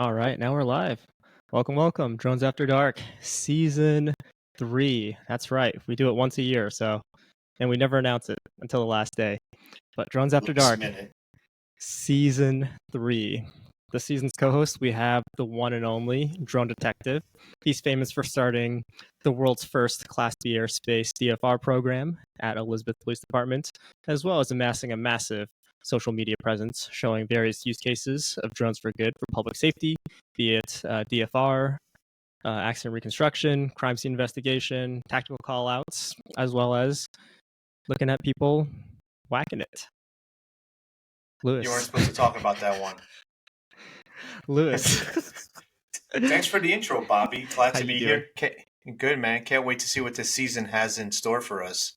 All right, now we're live. Welcome. Drones After Dark, Season 3. That's right. We do it once a year, and we never announce it until the last day. But Drones After Last Dark, minute. Season 3. This season's co-host, we have the one and only Drone Detective. He's famous for starting the world's first Class B airspace DFR program at Elizabeth Police Department, as well as amassing a massive social media presence showing various use cases of drones for good for public safety, be it DFR, accident reconstruction, crime scene investigation, tactical call-outs, as well as looking at people whacking it. Lewis. You weren't supposed to talk about that one. Lewis. Thanks for the intro, Bobby. Glad How to you be doing? here. Good, man. Can't wait to see what this season has in store for us.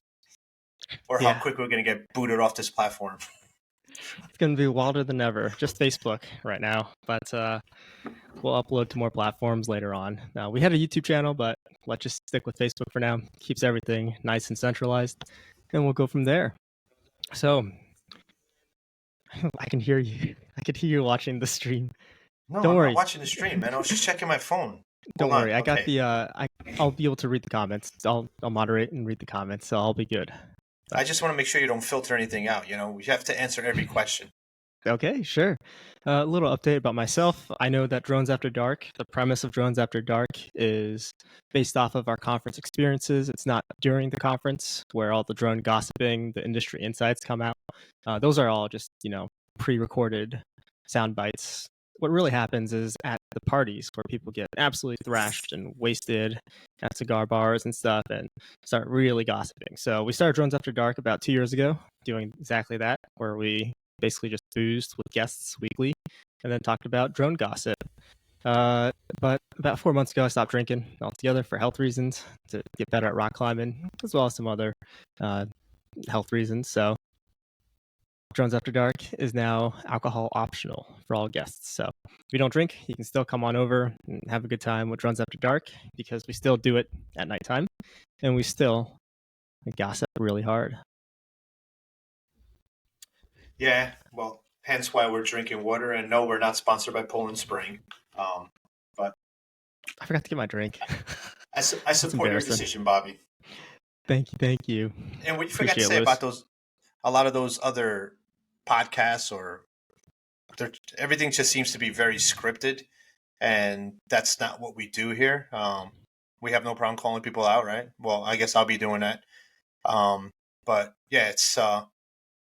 Or Yeah. how quick we're going to get booted off this platform. It's going to be wilder than ever. Just Facebook right now. But we'll upload to more platforms later on. Now, we had a YouTube channel, but let's just stick with Facebook for now. Keeps everything nice and centralized. And we'll go from there. So, I can hear you. I could hear you watching the stream. No, Don't I'm worry. not watching the stream, man. I was just checking my phone. Don't Hold worry. on. I got Okay. the I'll be able to read the comments. I'll moderate and read the comments, so I'll be good. I just want to make sure you don't filter anything out. We have to answer every question. Okay, sure. A little update about myself. I know that Drones After Dark, the premise of Drones After Dark is based off of our conference experiences. It's not during the conference where all the drone gossiping, the industry insights come out. Those are all just, pre-recorded sound bites. What really happens is at the parties where people get absolutely thrashed and wasted at cigar bars and stuff and start really gossiping. So we started Drones After Dark about 2 years ago, doing exactly that, where we basically just boozed with guests weekly and then talked about drone gossip. But about 4 months ago, I stopped drinking altogether for health reasons, to get better at rock climbing, as well as some other health reasons. So Drones After Dark is now alcohol optional for all guests. So if you don't drink, you can still come on over and have a good time with Drones After Dark, because we still do it at nighttime and we still gossip really hard. Yeah, well, hence why we're drinking water. And no, we're not sponsored by Poland Spring. But I forgot to get my drink. I support your decision, Bobby. Thank you. And what you forgot to say about a lot of those other podcasts, everything just seems to be very scripted, and that's not what we do here. We have no problem calling people out, right? Well, I guess I'll be doing that. But yeah, it's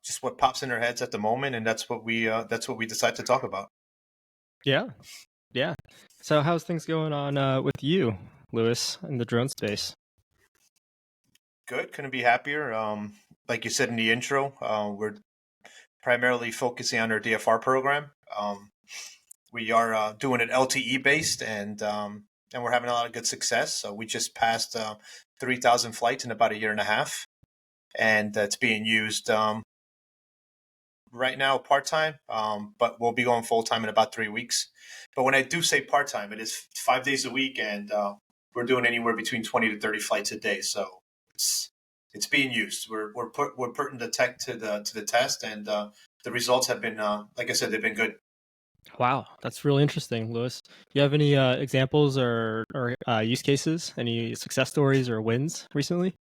just what pops in our heads at the moment, and that's what we decide to talk about. Yeah. So how's things going on with you, Lewis, in the drone space? Good. Couldn't be happier. Like you said in the intro, we're primarily focusing on our DFR program. We are doing it LTE based, and we're having a lot of good success. So we just passed 3,000 flights in about a year and a half, and it's being used right now part-time, but we'll be going full-time in about 3 weeks. But when I do say part-time, it is 5 days a week, and we're doing anywhere between 20 to 30 flights a day. So it's being used. We're putting the tech to the test, and the results have been, like I said, they've been good. Wow, that's really interesting, Lewis. Do you have any examples or use cases? Any success stories or wins recently?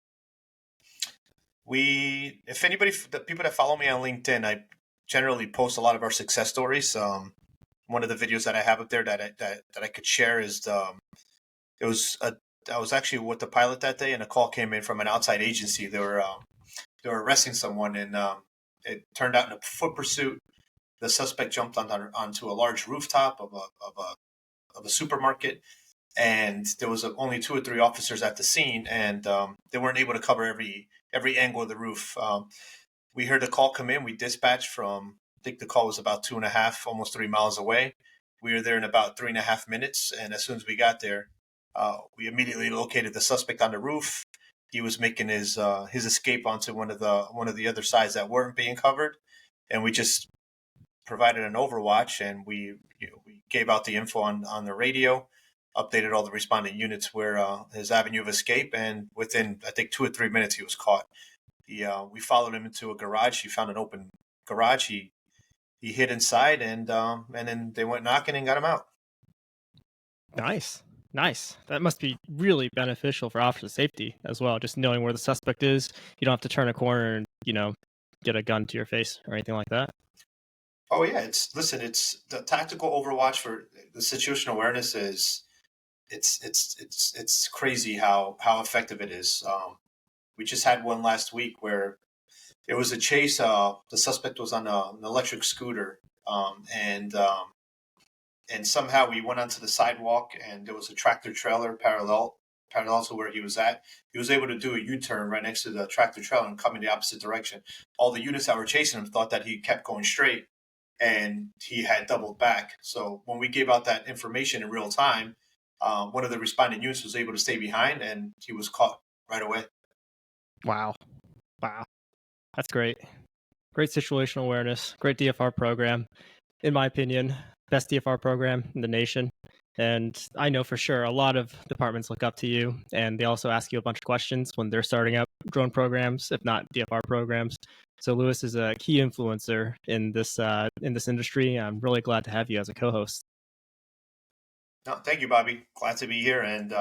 If anybody, the people that follow me on LinkedIn, I generally post a lot of our success stories. One of the videos that I have up there that I could share is I was actually with the pilot that day, and a call came in from an outside agency. They were arresting someone, and it turned out in a foot pursuit. The suspect jumped onto a large rooftop of a supermarket, and there was only 2 or 3 officers at the scene, and they weren't able to cover every angle of the roof. We heard the call come in. We dispatched from, I think the call was about 2.5, almost 3 miles away. We were there in about 3.5 minutes, and as soon as we got there, we immediately located the suspect on the roof. He was making his escape onto one of the other sides that weren't being covered, and we just provided an overwatch, and we gave out the info on the radio, updated all the responding units where his avenue of escape, and within, I think, 2 or 3 minutes, he was caught. We followed him into a garage. He found an open garage. He hid inside, and then they went knocking and got him out. Nice. That must be really beneficial for officer safety as well. Just knowing where the suspect is, you don't have to turn a corner and get a gun to your face or anything like that. Oh yeah, it's the tactical overwatch for the situational awareness is it's crazy how effective it is. We just had one last week where it was a chase. The suspect was on an electric scooter, and somehow we went onto the sidewalk, and there was a tractor trailer parallel to where he was at. He was able to do a U-turn right next to the tractor trailer and come in the opposite direction. All the units that were chasing him thought that he kept going straight, and he had doubled back. So when we gave out that information in real time, one of the responding units was able to stay behind, and he was caught right away. Wow. That's great. Great situational awareness. Great DFR program. In my opinion, best DFR program in the nation. And I know for sure a lot of departments look up to you, and they also ask you a bunch of questions when they're starting up drone programs, if not DFR programs. So Lewis is a key influencer in this industry. I'm really glad to have you as a co-host. No, thank you, Bobby. Glad to be here. And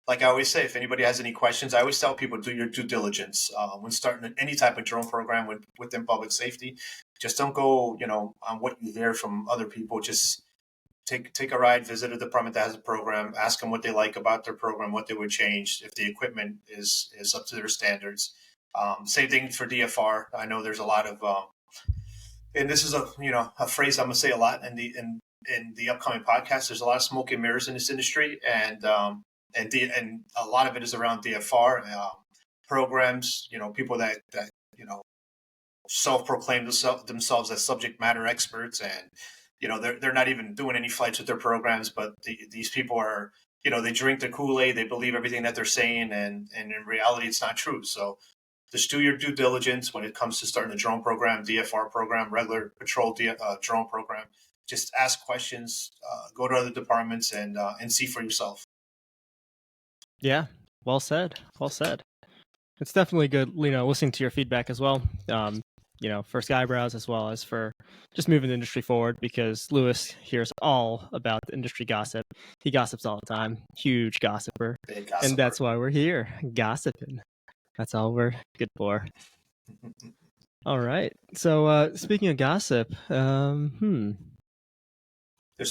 like I always say, if anybody has any questions, I always tell people do your due diligence when starting any type of drone program within public safety. Just don't go, on what you hear from other people. Just take a ride, visit a department that has a program, ask them what they like about their program, what they would change if the equipment is up to their standards. Same thing for DFR. I know there's a lot of, and this is a phrase I'm gonna say a lot in the upcoming podcast. There's a lot of smoke and mirrors in this industry, and a lot of it is around DFR programs. People that self-proclaim themselves as subject matter experts, and they're not even doing any flights with their programs, but these people are, they drink the Kool-Aid, they believe everything that they're saying, and in reality it's not true. So just do your due diligence when it comes to starting a drone program, DFR program, regular patrol drone program. Just ask questions, go to other departments, and see for yourself. Yeah, well said. It's definitely good, listening to your feedback as well. For Skybrows as well as for just moving the industry forward, because Lewis hears all about the industry gossip. He gossips all the time. Huge gossiper. Big gossiper. And that's why we're here, gossiping. That's all we're good for. All right. So speaking of gossip, there's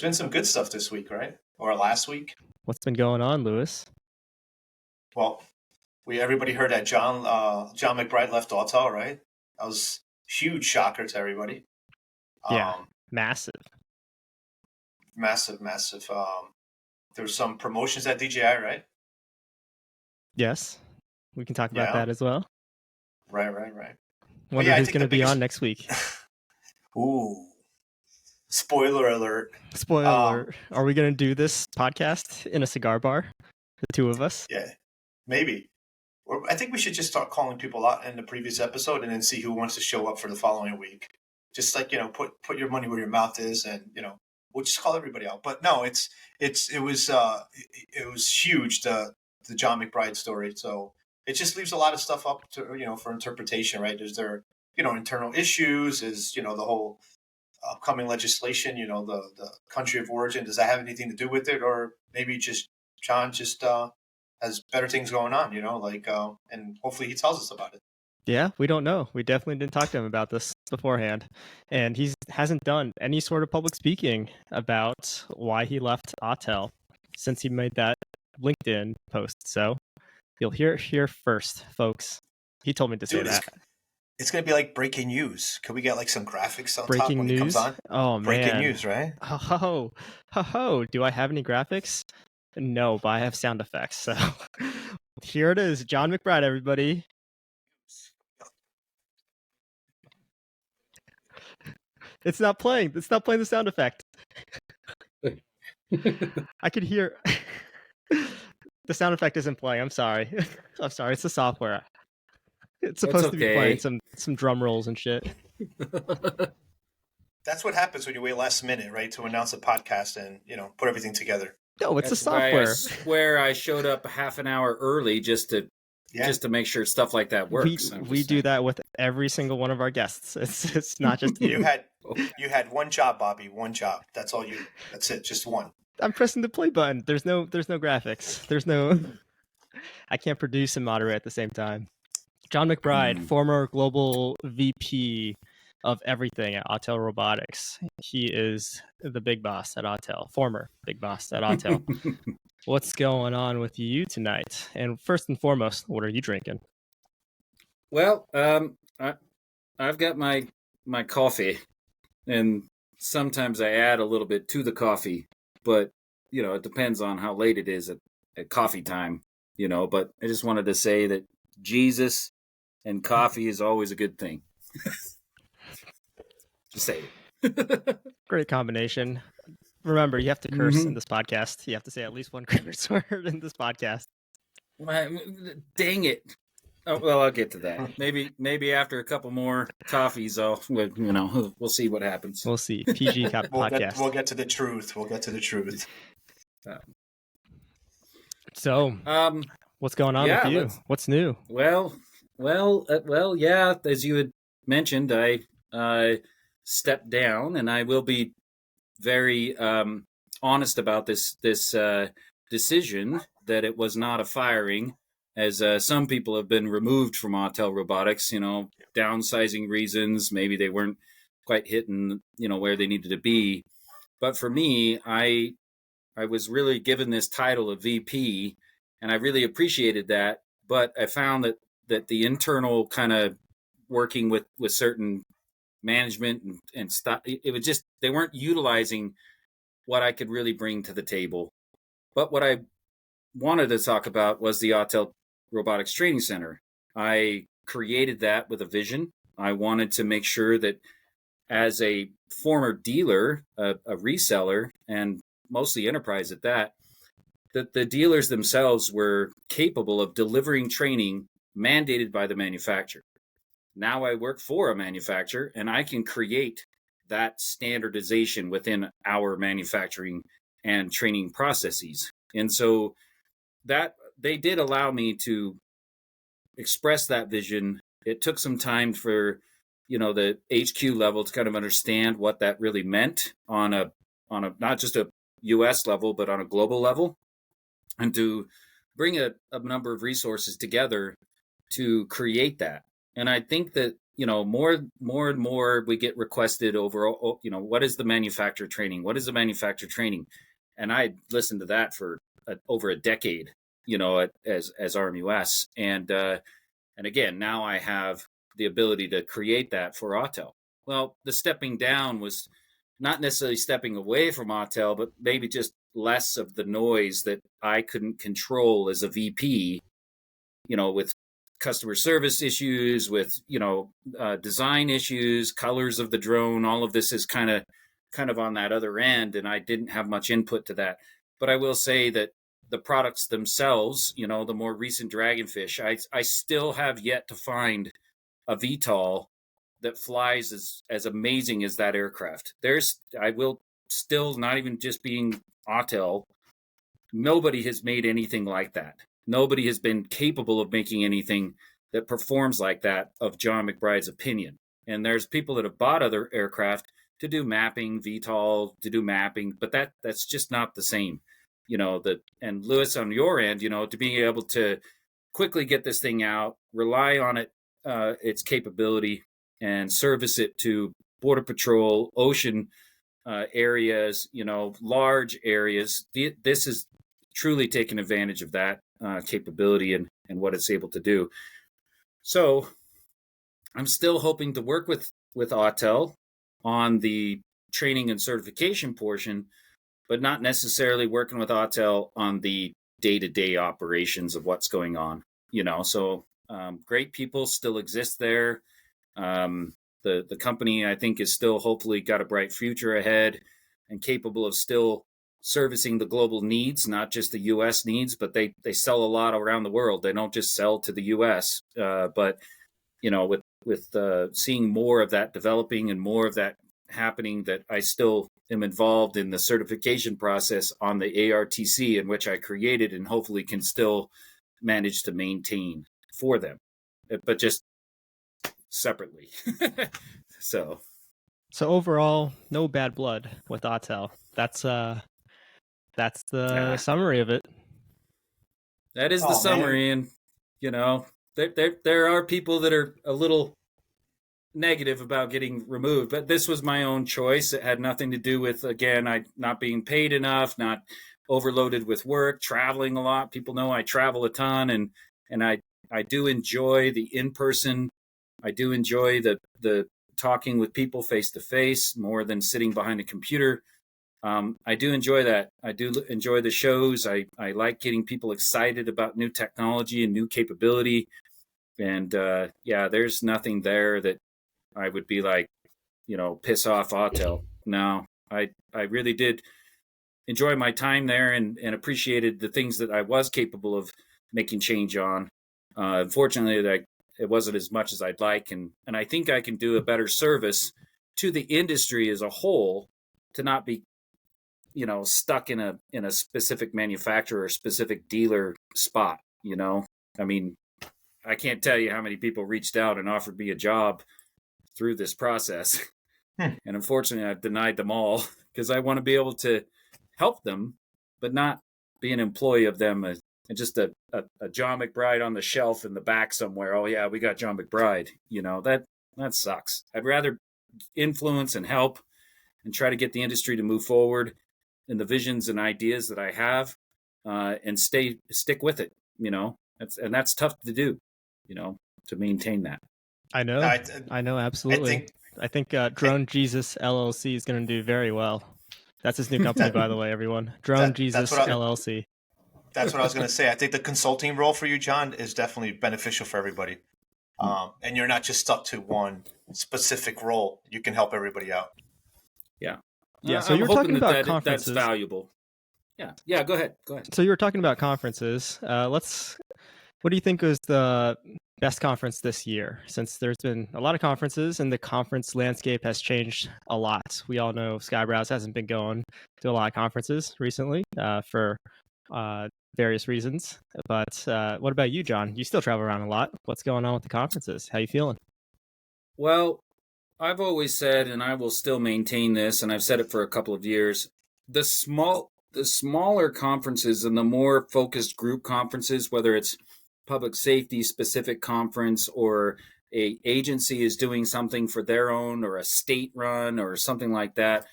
been some good stuff this week, right? Or last week. What's been going on, Lewis? Well, everybody heard that Jon McBride left Autel, right? That was a huge shocker to everybody. Yeah, massive. There's some promotions at DJI, right? Yes, we can talk about that as well. Right. Wonder who's going to be on next week. Ooh, spoiler alert! Are we going to do this podcast in a cigar bar, the two of us? Yeah, maybe. I think we should just start calling people out in the previous episode, and then see who wants to show up for the following week. Just like put your money where your mouth is, and we'll just call everybody out. But no, it was huge, the Jon McBride story. So it just leaves a lot of stuff up to for interpretation, right? Is there internal issues? Is the whole upcoming legislation, the country of origin, does that have anything to do with it, or maybe just Jon has better things going on, and hopefully he tells us about it. Yeah, we don't know. We definitely didn't talk to him about this beforehand. And he hasn't done any sort of public speaking about why he left Autel since he made that LinkedIn post. So you'll hear it here first, folks. He told me to say that. It's going to be like breaking news. Could we get like some graphics on breaking top when news? It comes on? Oh, breaking man. News, right? Ho. Do I have any graphics? No, but I have sound effects. So here it is. Jon McBride, everybody. It's not playing. It's not playing the sound effect. I could hear. The sound effect isn't playing. I'm sorry. It's the software. It's supposed to be playing some drum rolls and shit. That's what happens when you wait last minute, right, to announce a podcast and put everything together. No, it's the software. I swear I showed up half an hour early just to make sure stuff like that works. We do that with every single one of our guests. It's not just you. You had one job, Bobby. One job. That's all you. That's it. Just one. I'm pressing the play button. There's no graphics. There's no. I can't produce and moderate at the same time. Jon McBride, former global VP of everything at Autel Robotics. He is the big boss at Autel, former big boss at Autel. What's going on with you tonight? And first and foremost, what are you drinking? Well, I've got my coffee, and sometimes I add a little bit to the coffee, but it depends on how late it is at coffee time. But I just wanted to say that Jesus and coffee is always a good thing. Just say it. Great combination. Remember, you have to curse in this podcast. You have to say at least one curse word in this podcast. Dang it. Oh, well, I'll get to that. Maybe after a couple more coffees, we'll see what happens. We'll see. PG podcast. We'll get to the truth. So, what's going on with you? What's new? Well, yeah. As you had mentioned, I stepped down, and I will be very honest about this decision that it was not a firing, as some people have been removed from Autel Robotics. Downsizing reasons. Maybe they weren't quite hitting where they needed to be. But for me, I was really given this title of VP, and I really appreciated that. But I found that the internal kind of working with certain management and stuff, it was just, they weren't utilizing what I could really bring to the table. But what I wanted to talk about was the Autel Robotics Training Center. I created that with a vision. I wanted to make sure that as a former dealer, a reseller, and mostly enterprise at that the dealers themselves were capable of delivering training mandated by the manufacturer. Now I work for a manufacturer, and I can create that standardization within our manufacturing and training processes. And so that they did allow me to express that vision. It took some time for the HQ level to kind of understand what that really meant on a not just a US level, but on a global level, and to bring a number of resources together to create that. And I think that more and more we get requested overall, what is the manufacturer training? What is the manufacturer training? And I listened to that for over a decade, as RMUS. And again, now I have the ability to create that for Autel. Well, the stepping down was not necessarily stepping away from Autel, but maybe just less of the noise that I couldn't control as a VP, with customer service issues, with, design issues, colors of the drone. All of this is kind of on that other end, and I didn't have much input to that. But I will say that the products themselves, the more recent Dragonfish, I still have yet to find a VTOL that flies as amazing as that aircraft. I will still, not even just being Autel, nobody has made anything like that. Nobody has been capable of making anything that performs like that, of Jon McBride's opinion. And there's people that have bought other aircraft to do mapping, VTOL, to do mapping, but that's just not the same. And Lewis, on your end, to being able to quickly get this thing out, rely on it, its capability, and service it to Border Patrol, ocean areas, large areas. This is truly taking advantage of that capability and what it's able to do. So I'm still hoping to work with Autel on the training and certification portion, but not necessarily working with Autel on the day-to-day operations of what's going on. So great people still exist there. The company, I think, is still hopefully got a bright future ahead and capable of still servicing the global needs, not just the U.S. needs, but they sell a lot around the world. They don't just sell to the U.S., but with seeing more of that developing and more of that happening, that I still am involved in the certification process on the ARTC, in which I created and hopefully can still manage to maintain for them, but just separately. So overall, no bad blood with Autel. That's That's the Yeah. summary of it. That is the Oh, man. summary, and there are people that are a little negative about getting removed, but this was my own choice. It had nothing to do with, again, I not being paid enough, not overloaded with work, traveling a lot. People know I travel a ton, and I do enjoy the in-person. I do enjoy the talking with people face to face more than sitting behind a computer. I do enjoy that. I do enjoy the shows. I like getting people excited about new technology and new capability. And there's nothing there that I would be like, piss off Autel. No, I really did enjoy my time there and appreciated the things that I was capable of making change on. Unfortunately, it wasn't as much as I'd like. And I think I can do a better service to the industry as a whole to not be, stuck in a specific manufacturer or specific dealer spot. I mean, I can't tell you how many people reached out and offered me a job through this process. And unfortunately, I've denied them all because I want to be able to help them, but not be an employee of them and just a Jon McBride on the shelf in the back somewhere. Oh yeah, we got Jon McBride. That sucks. I'd rather influence and help and try to get the industry to move forward in the visions and ideas that I have, and stick with it. That's tough to do. To maintain that. I know. I know, absolutely. I think Drone Jesus LLC is going to do very well. That's his new company, by the way, everyone. Drone Jesus LLC. That's what I was going to say. I think the consulting role for you, John, is definitely beneficial for everybody. And you're not just stuck to one specific role. You can help everybody out. Yeah. Yeah. So you're talking about conferences. That's valuable. Yeah. Go ahead. So you were talking about conferences. What do you think was the best conference this year? Since there's been a lot of conferences and the conference landscape has changed a lot. We all know Skybrowse hasn't been going to a lot of conferences recently for various reasons. But what about you, John? You still travel around a lot. What's going on with the conferences? How you feeling? Well, I've always said, and I will still maintain this, and I've said it for a couple of years, the smaller conferences and the more focused group conferences, whether it's public safety specific conference or a agency is doing something for their own or a state run or something like that,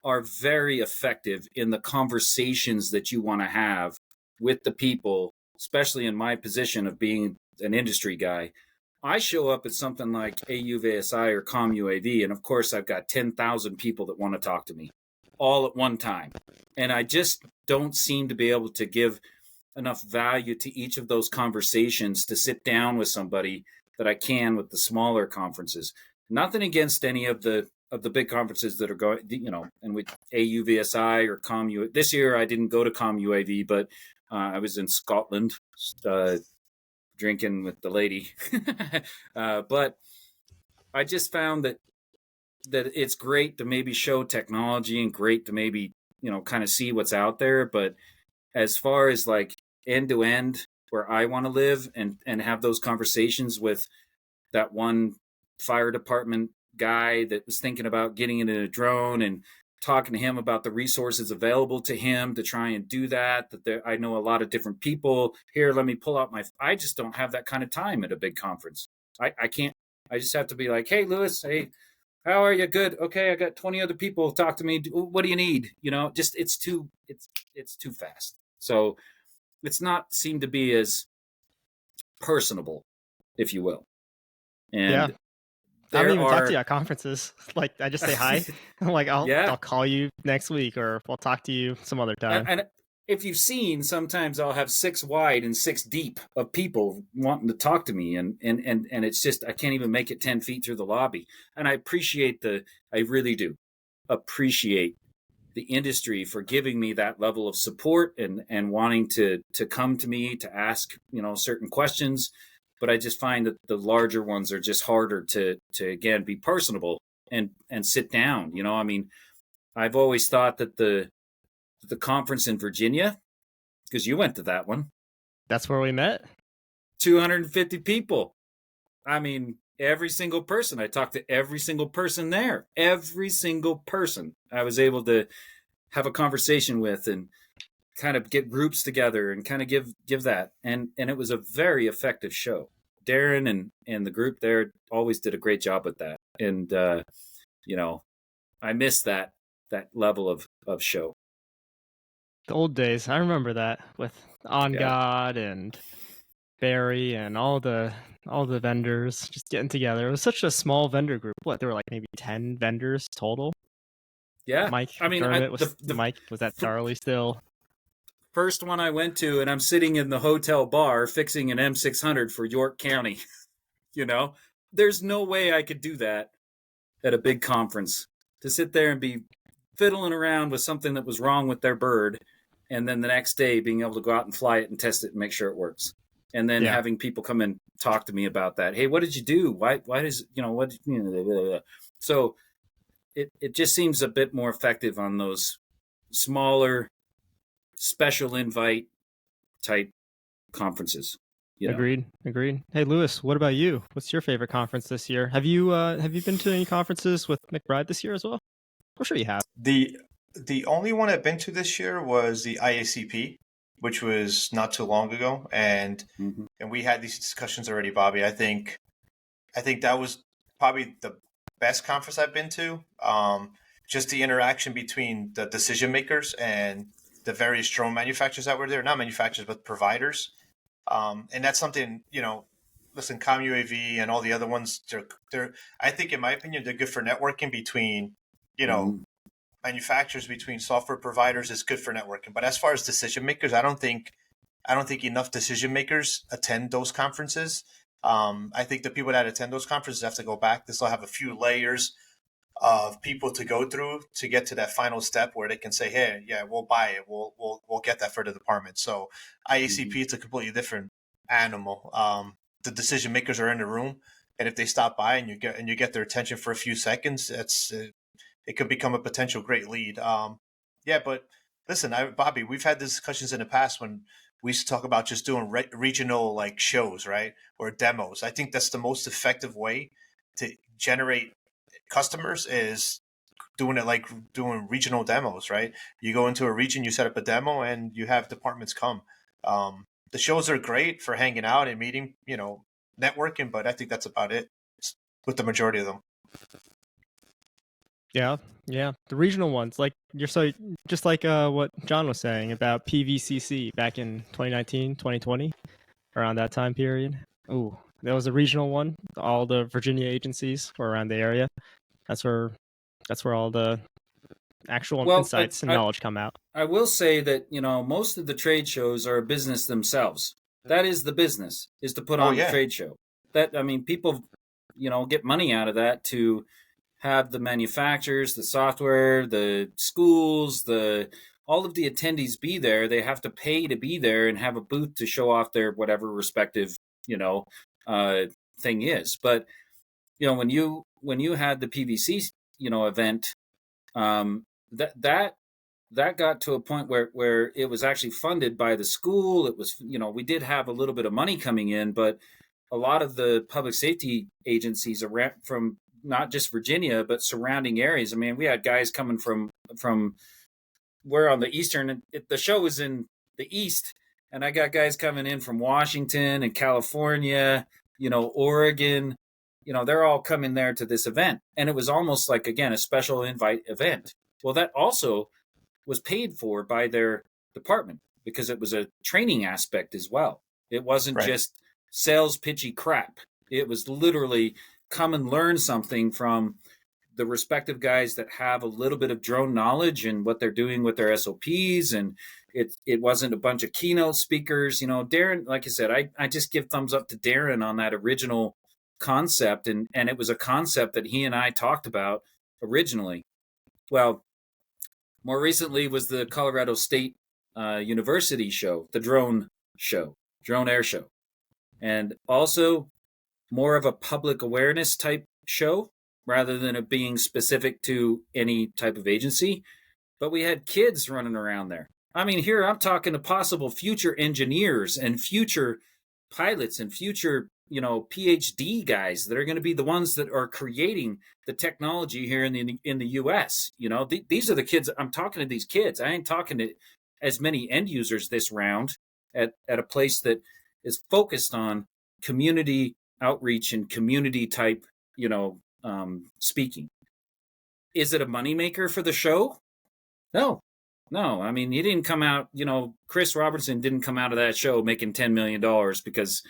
are very effective in the conversations that you want to have with the people, especially in my position of being an industry guy. I show up at something like AUVSI or ComUAV, and of course I've got 10,000 people that want to talk to me all at one time. And I just don't seem to be able to give enough value to each of those conversations to sit down with somebody that I can with the smaller conferences. Nothing against any of the big conferences that are going, and with AUVSI or ComUAV. This year I didn't go to ComUAV, but I was in Scotland drinking with the lady. But I just found that it's great to maybe show technology and great to maybe, kind of see what's out there. But as far as like end to end where I want to live and have those conversations with that one fire department guy that was thinking about getting into a drone and talking to him about the resources available to him to try and do that I know a lot of different people here. Let me pull out I just don't have that kind of time at a big conference. I can't. I just have to be like, hey, Lewis, hey, how are you? Good. Okay. I got 20 other people talk to me. What do you need? Just it's too fast. So it's not seemed to be as personable, if you will. And yeah. I don't even talk to you at conferences. Like I just say hi. I'm like, I'll call you next week or I'll talk to you some other time. And if you've seen, sometimes I'll have 6 wide and 6 deep of people wanting to talk to me. And it's just, I can't even make it 10 feet through the lobby. And I really do appreciate the industry for giving me that level of support and wanting to come to me to ask, certain questions. But I just find that the larger ones are just harder to again, be personable and sit down. I mean, I've always thought that the conference in Virginia, because you went to that one. That's where we met. 250 people. I mean, every single person. I talked to every single person there. Every single person I was able to have a conversation with. And kind of get groups together and kind of give that. And it was a very effective show. Darren and the group there always did a great job with that. And, I miss that level of show. The old days. I remember that with On Yeah. God and Barry and all the vendors just getting together. It was such a small vendor group. What, there were like maybe 10 vendors total? Yeah. Mike I mean, McDermott was that Charlie still? First one I went to, and I'm sitting in the hotel bar fixing an M600 for York County. There's no way I could do that at a big conference, to sit there and be fiddling around with something that was wrong with their bird, and then the next day being able to go out and fly it and test it and make sure it works, and then having people come and talk to me about that. Hey, what did you do? Why does what? So it just seems a bit more effective on those smaller special invite type conferences. Agreed. Hey, Lewis, what about you? What's your favorite conference this year? Have you been to any conferences with McBride this year as well? I'm sure you have. The only one I've been to this year was the IACP, which was not too long ago, and we had these discussions already, Bobby. I think that was probably the best conference I've been to. Just the interaction between the decision makers and the various drone manufacturers that were there, not manufacturers, but providers. And that's something, listen, ComUAV and all the other ones, they're, I think, in my opinion, they're good for networking between, manufacturers, between software providers. Is good for networking. But as far as decision makers, I don't think enough decision makers attend those conferences. I think the people that attend those conferences have to go back. This will have a few layers of people to go through to get to that final step where they can say, hey, yeah, we'll buy it. We'll get that for the department. So IACP is a completely different animal. The decision makers are in the room, and if they stop by and you get their attention for a few seconds, it could become a potential great lead. But listen, Bobby, we've had discussions in the past when we used to talk about just doing regional like shows, right? Or demos. I think that's the most effective way to generate customers, is doing it like doing regional demos, right? You go into a region, you set up a demo, and you have departments come. The shows are great for hanging out and meeting, networking, but I think that's about it with the majority of them. Yeah. The regional ones, like just like what John was saying about PVCC back in 2019, 2020, around that time period. Ooh, that was a regional one. All the Virginia agencies were around the area. That's where all the actual insights and knowledge come out. I will say that, most of the trade shows are a business themselves. That is the business, is to put on the trade show. People, get money out of that to have the manufacturers, the software, the schools, all of the attendees be there. They have to pay to be there and have a booth to show off their whatever respective, thing is. But, when you had the PVC, event, that got to a point where it was actually funded by the school. It was, we did have a little bit of money coming in, but a lot of the public safety agencies around, from not just Virginia, but surrounding areas. I mean, we had guys coming from we're on the eastern, the show is in the east, and I got guys coming in from Washington and California, Oregon, they're all coming there to this event. And it was almost like, again, a special invite event. Well, that also was paid for by their department because it was a training aspect as well. It wasn't just sales pitchy crap. It was literally come and learn something from the respective guys that have a little bit of drone knowledge and what they're doing with their SOPs. And it wasn't a bunch of keynote speakers. Darren, like I said, I just give thumbs up to Darren on that original concept. And it was a concept that he and I talked about originally. Well, more recently was the Colorado State University show, the drone air show. And also more of a public awareness type show rather than it being specific to any type of agency. But we had kids running around there. I mean, here I'm talking to possible future engineers and future pilots and future, PhD guys that are going to be the ones that are creating the technology here in the U.S. These are the kids. I'm talking to these kids. I ain't talking to as many end users this round at a place that is focused on community outreach and community type, speaking. Is it a moneymaker for the show? No. I mean, he didn't come out, Chris Robertson didn't come out of that show making $10 million because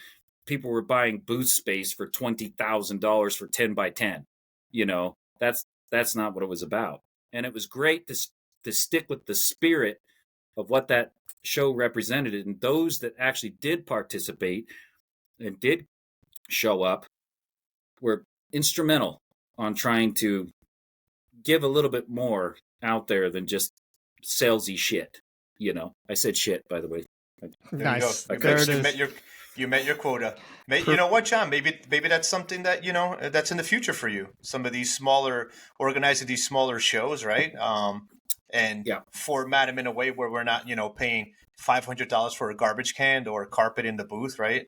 people were buying booth space for $20,000 for 10 by 10. That's not what it was about. And it was great to stick with the spirit of what that show represented. And those that actually did participate and did show up were instrumental on trying to give a little bit more out there than just salesy shit. I said shit, by the way. Nice. You met your quota. You know what, John? Maybe that's something that that's in the future for you. Some of these organizing these smaller shows, right? And format them in a way where we're not, paying $500 for a garbage can or a carpet in the booth, right?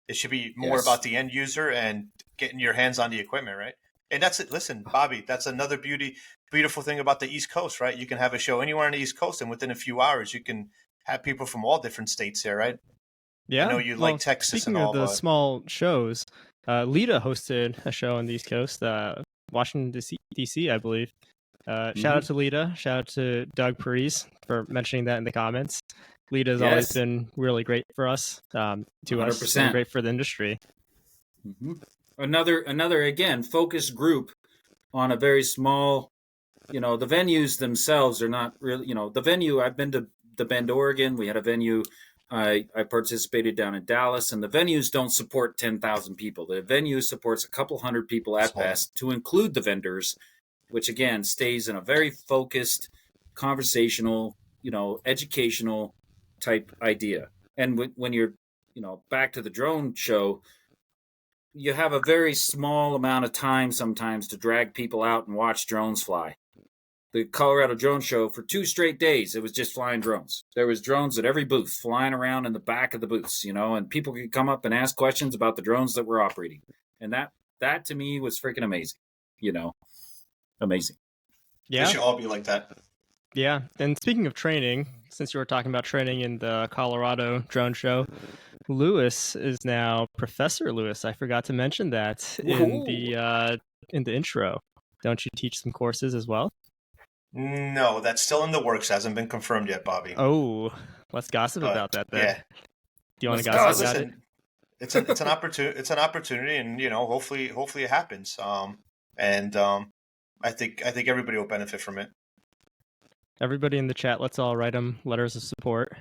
It should be more about the end user and getting your hands on the equipment, right? And that's it. Listen, Bobby, that's another beautiful thing about the East Coast, right? You can have a show anywhere on the East Coast, and within a few hours, you can have people from all different states there, right? Yeah. I know you like Texas and all. Speaking of the small shows, Lita hosted a show on the East Coast, Washington, D.C., I believe. Shout out to Lita. Shout out to Doug Parise for mentioning that in the comments. Lita's always been really great for us, to 100%. Us, and great for the industry. Mm-hmm. Another again focused group on a very small. The venues themselves are not really. The venue. I've been to Bend, Oregon. We had a venue. I participated down in Dallas, and the venues don't support 10,000 people. The venue supports a couple hundred people at best, to include the vendors, which again stays in a very focused, conversational, educational type idea. And when you're, back to the drone show, you have a very small amount of time sometimes to drag people out and watch drones fly. The Colorado Drone Show, for 2 straight days, it was just flying drones. There was drones at every booth, flying around in the back of the booths, and people could come up and ask questions about the drones that were operating. And that to me was freaking amazing, amazing. Yeah. They should all be like that. Yeah. And speaking of training, since you were talking about training in the Colorado Drone Show, Lewis is now Professor Lewis. I forgot to mention that in the intro. Don't you teach some courses as well? No, that's still in the works. Hasn't been confirmed yet, Bobby. Oh, let's gossip about that then. Yeah. Do you want to gossip about it? It's an opportunity. It's an opportunity, and hopefully it happens. I think everybody will benefit from it. Everybody in the chat, let's all write him letters of support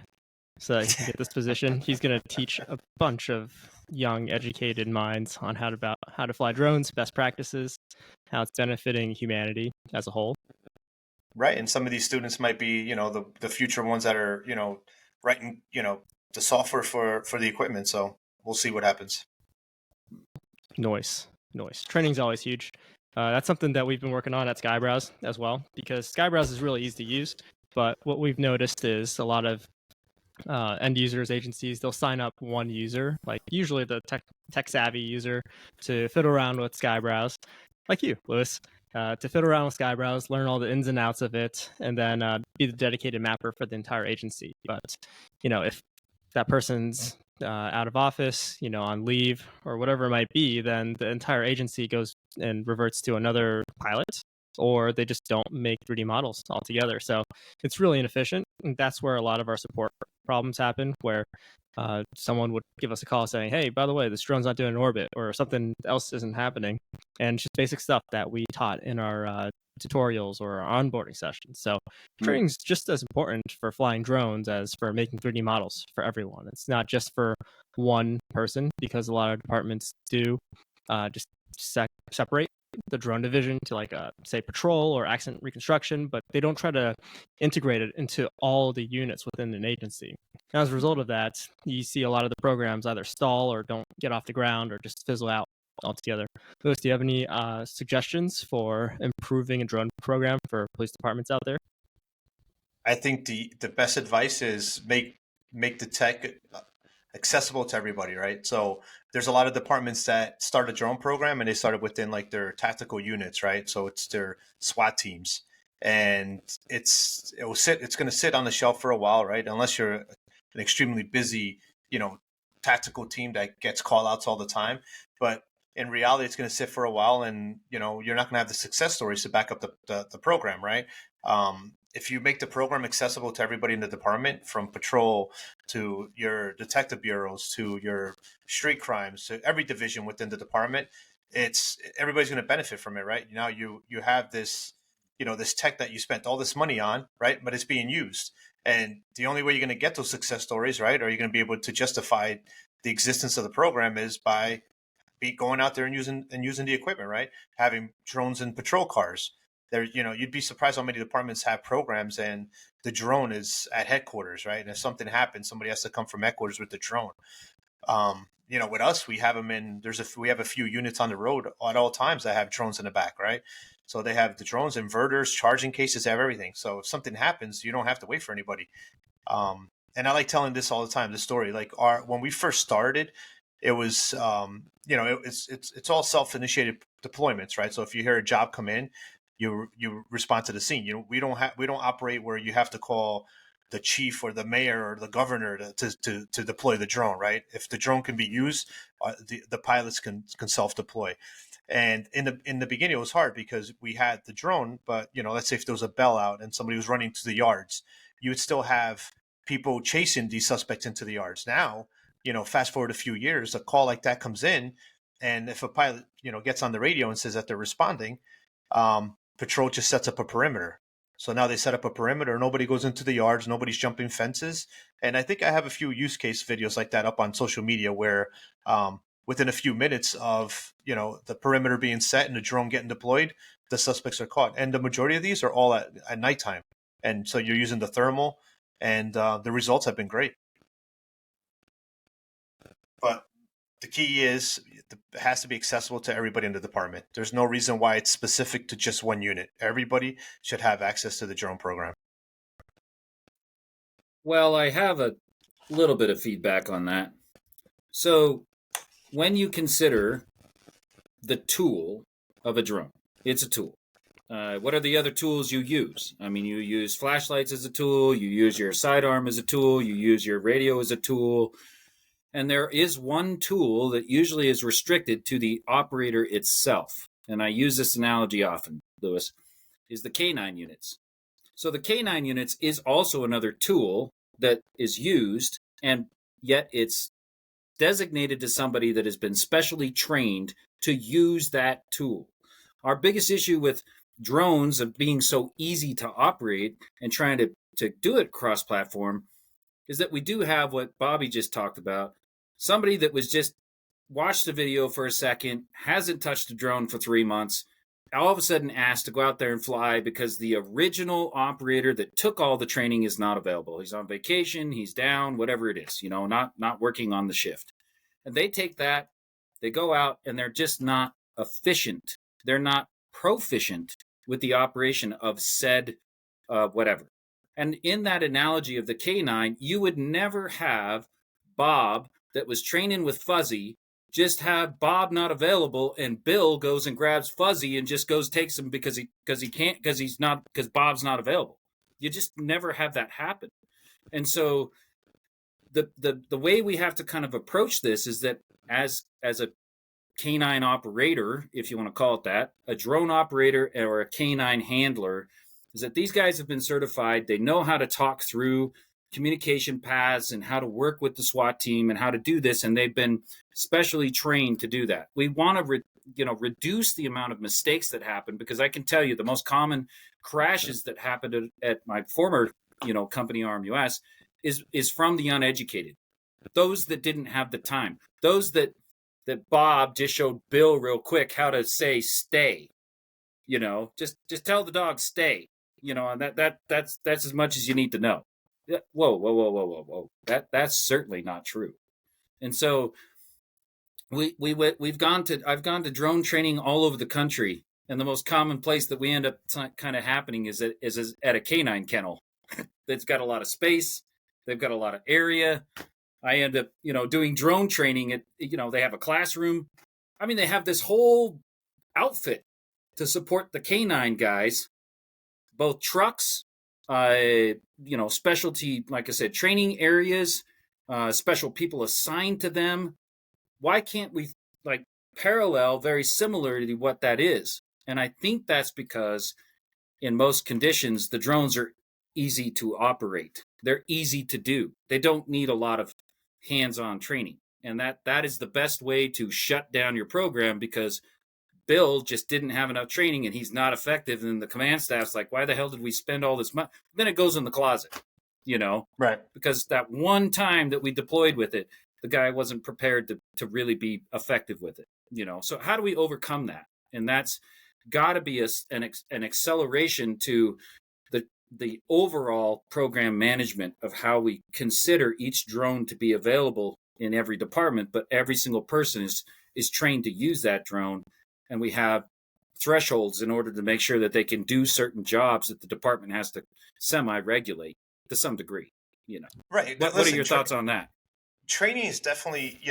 so that he can get this position. He's going to teach a bunch of young, educated minds on how to fly drones, best practices, how it's benefiting humanity as a whole. Right, and some of these students might be, the future ones that are, writing, the software for the equipment. So we'll see what happens. Noise. Training's always huge. That's something that we've been working on at Skybrowse as well, because Skybrowse is really easy to use. But what we've noticed is a lot of end users, agencies, they'll sign up one user, like usually the tech savvy user, to fiddle around with Skybrowse, like you, Lewis. To fiddle around with Skybrowse, learn all the ins and outs of it, and then be the dedicated mapper for the entire agency. But, if that person's out of office, on leave or whatever it might be, then the entire agency goes and reverts to another pilot, or they just don't make 3D models altogether. So it's really inefficient. And that's where a lot of our support problems happen, where someone would give us a call saying, hey, by the way, this drone's not doing an orbit, or something else isn't happening. And just basic stuff that we taught in our tutorials or our onboarding sessions. So training is just as important for flying drones as for making 3D models for everyone. It's not just for one person, because a lot of departments do just separate the drone division to say patrol or accident reconstruction, but they don't try to integrate it into all the units within an agency. And as a result of that, you see a lot of the programs either stall or don't get off the ground or just fizzle out altogether. Lewis, do you have any suggestions for improving a drone program for police departments out there? I think the best advice is make the tech accessible to everybody, right? So there's a lot of departments that start a drone program and they started within their tactical units, right? So it's their SWAT teams. and it's going to sit on the shelf for a while, right? Unless you're an extremely busy, tactical team that gets call outs all the time. But in reality, it's going to sit for a while, and you're not going to have the success stories to back up the program, right? If you make the program accessible to everybody in the department, from patrol to your detective bureaus to your street crimes to every division within the department, everybody's going to benefit from it, right? Now you have this, this tech that you spent all this money on, right? But it's being used. And the only way you're going to get those success stories, right, or you're going to be able to justify the existence of the program, is by going out there and using the equipment, right? Having drones and patrol cars. There, you'd be surprised how many departments have programs and the drone is at headquarters, right? And if something happens, somebody has to come from headquarters with the drone. With us, we have them in. We have a few units on the road at all times that have drones in the back, right? So they have the drones, inverters, charging cases, they have everything. So if something happens, you don't have to wait for anybody. And I like telling this all the time, the story. Like when we first started, it was, it's all self-initiated deployments, right? So if you hear a job come in, you respond to the scene. We don't operate where you have to call the chief or the mayor or the governor to deploy the drone, right? If the drone can be used, the pilots can self-deploy. And in the beginning, it was hard because we had the drone, but let's say if there was a bell out and somebody was running to the yards, you would still have people chasing these suspects into the yards. Now, fast forward a few years, a call like that comes in, and if a pilot, gets on the radio and says that they're responding, patrol just sets up a perimeter. So now they set up a perimeter. Nobody goes into the yards. Nobody's jumping fences. And I think I have a few use case videos like that up on social media where within a few minutes of, the perimeter being set and the drone getting deployed, the suspects are caught. And the majority of these are all at nighttime. And so you're using the thermal, and the results have been great. But the key is it has to be accessible to everybody in the department. There's no reason why it's specific to just one unit. Everybody should have access to the drone program. Well, I have a little bit of feedback on that. So when you consider the tool of a drone, it's a tool. What are the other tools you use? I mean, you use flashlights as a tool, you use your sidearm as a tool, you use your radio as a tool. And there is one tool that usually is restricted to the operator itself. And I use this analogy often, Lewis, is the K9 units. So the K9 units is also another tool that is used, and yet it's designated to somebody that has been specially trained to use that tool. Our biggest issue with drones of being so easy to operate and trying to do it cross-platform is that we do have what Bobby just talked about. Somebody that was just watched the video for a second, hasn't touched a drone for 3 months, all of a sudden asked to go out there and fly because the original operator that took all the training is not available. He's on vacation, he's down, whatever it is, not working on the shift. And they take that, they go out, and they're just not efficient. They're not proficient with the operation of said whatever. And in that analogy of the K9, you would never have Bob that was training with Fuzzy just have Bob not available and Bill goes and grabs Fuzzy and just takes him because Bob's not available. You just never have that happen. And so the way we have to kind of approach this is that as a K9 operator, if you want to call it that, a drone operator or a K9 handler, is that these guys have been certified. They know how to talk through communication paths and how to work with the SWAT team and how to do this, and they've been specially trained to do that. We want to reduce the amount of mistakes that happen, because I can tell you the most common crashes that happened at my former company RMUS is from the uneducated, those that didn't have the time, those that Bob just showed Bill real quick how to say stay, just tell the dog stay, and that's as much as you need to know. Whoa. That's certainly not true. And so I've gone to drone training all over the country, and the most common place that we end up kind of happening is at a canine kennel that's got a lot of space. They've got a lot of area. I end up, doing drone training at, they have a classroom. I mean, they have this whole outfit to support the canine guys, both trucks, specialty, like I said, training areas, special people assigned to them. Why can't we parallel very similarly what that is? And I think that's because in most conditions, the drones are easy to operate. They're easy to do. They don't need a lot of hands-on training. And that is the best way to shut down your program, because Bill just didn't have enough training and he's not effective. And the command staff's like, why the hell did we spend all this money? Then it goes in the closet, Right. because that one time that we deployed with it, the guy wasn't prepared to really be effective with it, So how do we overcome that? And that's got to be an acceleration to the overall program management of how we consider each drone to be available in every department, but every single person is trained to use that drone. And we have thresholds in order to make sure that they can do certain jobs that the department has to semi-regulate to some degree, Right. What are your thoughts on that? Training is definitely,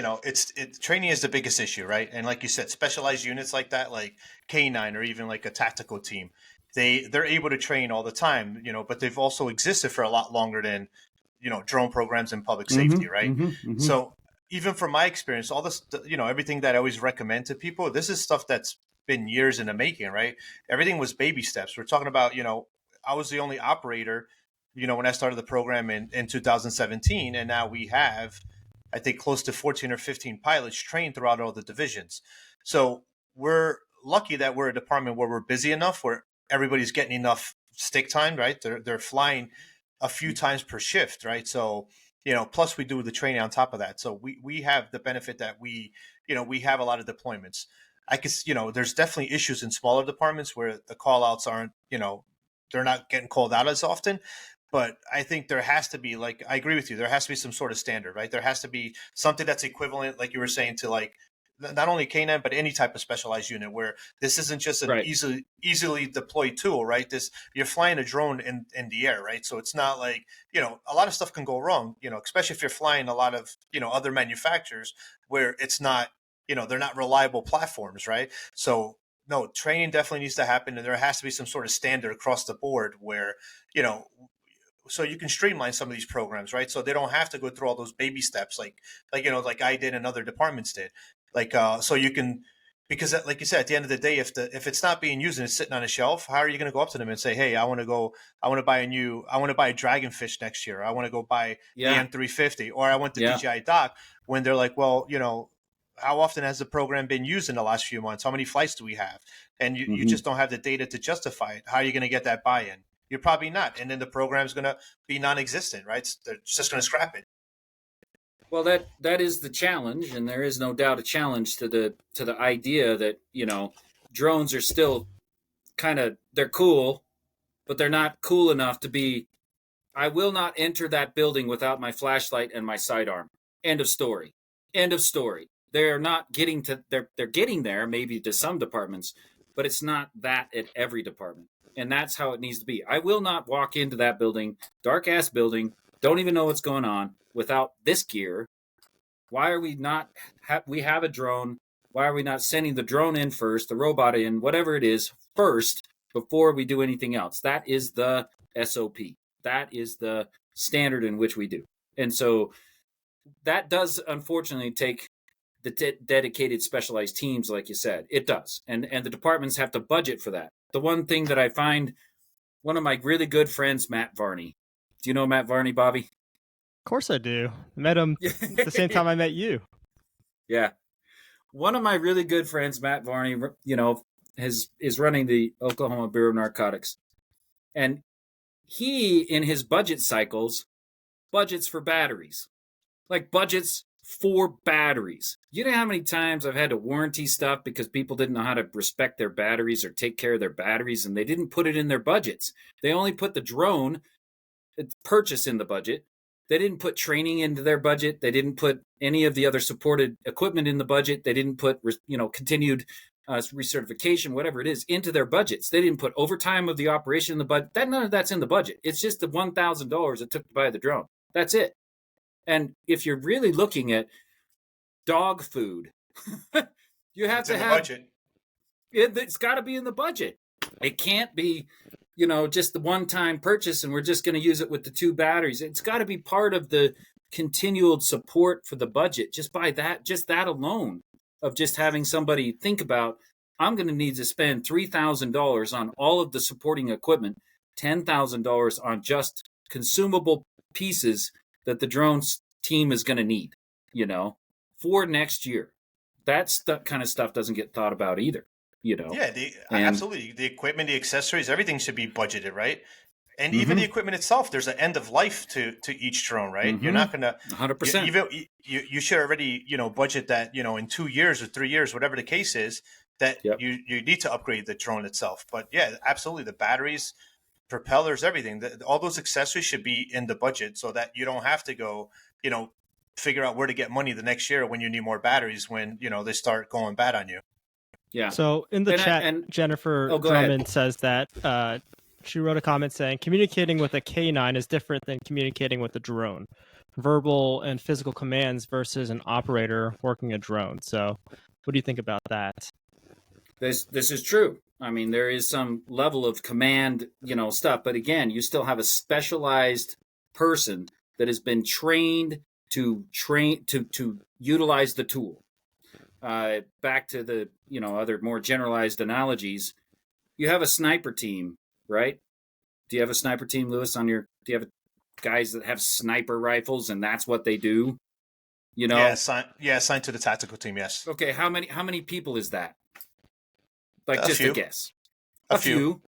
training is the biggest issue, right? And like you said, specialized units like that, like K9 or even like a tactical team, they're able to train all the time, but they've also existed for a lot longer than, drone programs in public safety, right? So even from my experience, all this, everything that I always recommend to people, this is stuff that's been years in the making, right? Everything was baby steps. We're talking about, I was the only operator, when I started the program in 2017, and now we have, I think, close to 14 or 15 pilots trained throughout all the divisions. So we're lucky that we're a department where we're busy enough, where everybody's getting enough stick time, right? They're flying a few times per shift, right? So, plus we do the training on top of that. So we have the benefit that we have a lot of deployments. I guess, there's definitely issues in smaller departments where the call outs aren't, they're not getting called out as often. But I think there has to be, like, I agree with you, there has to be some sort of standard, right? There has to be something that's equivalent, like you were saying, to like not only K9, but any type of specialized unit, where this isn't just an easily deployed tool, right? You're flying a drone in the air, right? So it's not like, a lot of stuff can go wrong, especially if you're flying a lot of, other manufacturers where it's not, they're not reliable platforms, right? So no, training definitely needs to happen, and there has to be some sort of standard across the board where, so you can streamline some of these programs, right? So they don't have to go through all those baby steps, like like I did and other departments did. So you can, because like you said, at the end of the day, if it's not being used and it's sitting on a shelf, how are you going to go up to them and say, hey, I want to buy a Dragonfish next year. I want to go buy the M350, or I want the DJI Dock, when they're like, well, how often has the program been used in the last few months? How many flights do we have? And you just don't have the data to justify it. How are you going to get that buy-in? You're probably not. And then the program's going to be non-existent, right? They're just going to scrap it. Well, that is the challenge, and there is no doubt a challenge to the idea that, drones are still they're cool, but they're not cool enough to be, I will not enter that building without my flashlight and my sidearm. End of story. End of story. They're not getting to, they're getting there maybe to some departments, but it's not that at every department. And that's how it needs to be. I will not walk into that building, dark ass building, don't even know what's going on, without this gear. Why are we not, we have a drone. Why are we not sending the drone in first, the robot in, whatever it is, first, before we do anything else? That is the SOP. That is the standard in which we do. And so that does, unfortunately, take the dedicated specialized teams, like you said. It does. And the departments have to budget for that. The one thing that I find, one of my really good friends, Matt Varney. Do you know Matt Varney, Bobby? Of course I do. Met him at the same time I met you. Yeah. One of my really good friends, Matt Varney, is running the Oklahoma Bureau of Narcotics. And he, in his budget cycles, budgets for batteries. Like budgets for batteries. You know how many times I've had to warranty stuff because people didn't know how to respect their batteries or take care of their batteries, and they didn't put it in their budgets. They only put the drone purchase in the budget. They didn't put training into their budget. They didn't put any of the other supported equipment in the budget. They didn't put, continued recertification, whatever it is, into their budgets. They didn't put overtime of the operation in the budget. None of that's in the budget. It's just the $1,000 it took to buy the drone. That's it. And if you're really looking at dog food, you have to have budget. It's got to be in the budget. It can't be, just the one-time purchase and we're just going to use it with the 2 batteries. It's got to be part of the continual support for the budget. Just that alone of just having somebody think about, I'm going to need to spend $3,000 on all of the supporting equipment, $10,000 on just consumable pieces that the drones team is going to need, for next year. That kind of stuff doesn't get thought about either, Yeah, absolutely. The equipment, the accessories, everything should be budgeted, right? And even the equipment itself, there's an end of life to each drone, right? You're not going to 100%. You should already, budget that, in 2 years or 3 years, whatever the case is, that you need to upgrade the drone itself. But yeah, absolutely. The batteries, propellers, everything, all those accessories should be in the budget so that you don't have to go, figure out where to get money the next year when you need more batteries when, they start going bad on you. Yeah. So in the chat, Jennifer Drummond says that she wrote a comment saying communicating with a K9 is different than communicating with a drone. Verbal and physical commands versus an operator working a drone. So what do you think about that? This is true. I mean, there is some level of command, stuff, but again, you still have a specialized person that has been trained to utilize the tool. Back to the, other more generalized analogies, you have a sniper team, right? Do you have a sniper team, Lewis, do you have guys that have sniper rifles and that's what they do? Yeah, assigned to the tactical team, yes. Okay, how many people is that? Like just a guess. A few.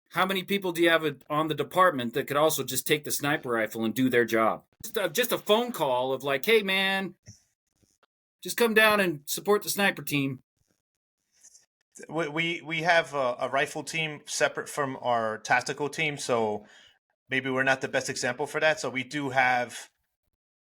How many people do you have on the department that could also just take the sniper rifle and do their job? Just a phone call of like, hey, man, just come down and support the sniper team. We have a rifle team separate from our tactical team, so maybe we're not the best example for that. So we do have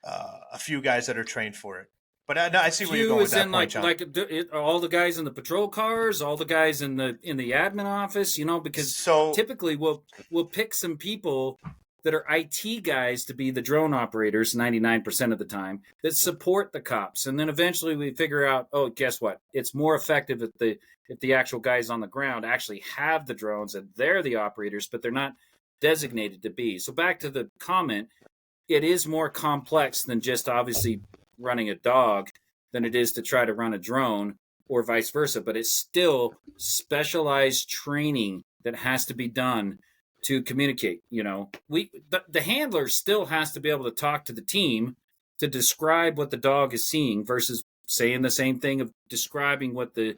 a few guys that are trained for it. But I see where you're going with that point, John. Like all the guys in the patrol cars, all the guys in the admin office, because typically we'll pick some people that are IT guys to be the drone operators 99% of the time that support the cops, and then eventually we figure out, oh, guess what? It's more effective if the actual guys on the ground actually have the drones and they're the operators, but they're not designated to be. So back to the comment, it is more complex than just obviously running a dog than it is to try to run a drone or vice versa, but it's still specialized training that has to be done to communicate. The handler still has to be able to talk to the team to describe what the dog is seeing versus saying the same thing of describing what the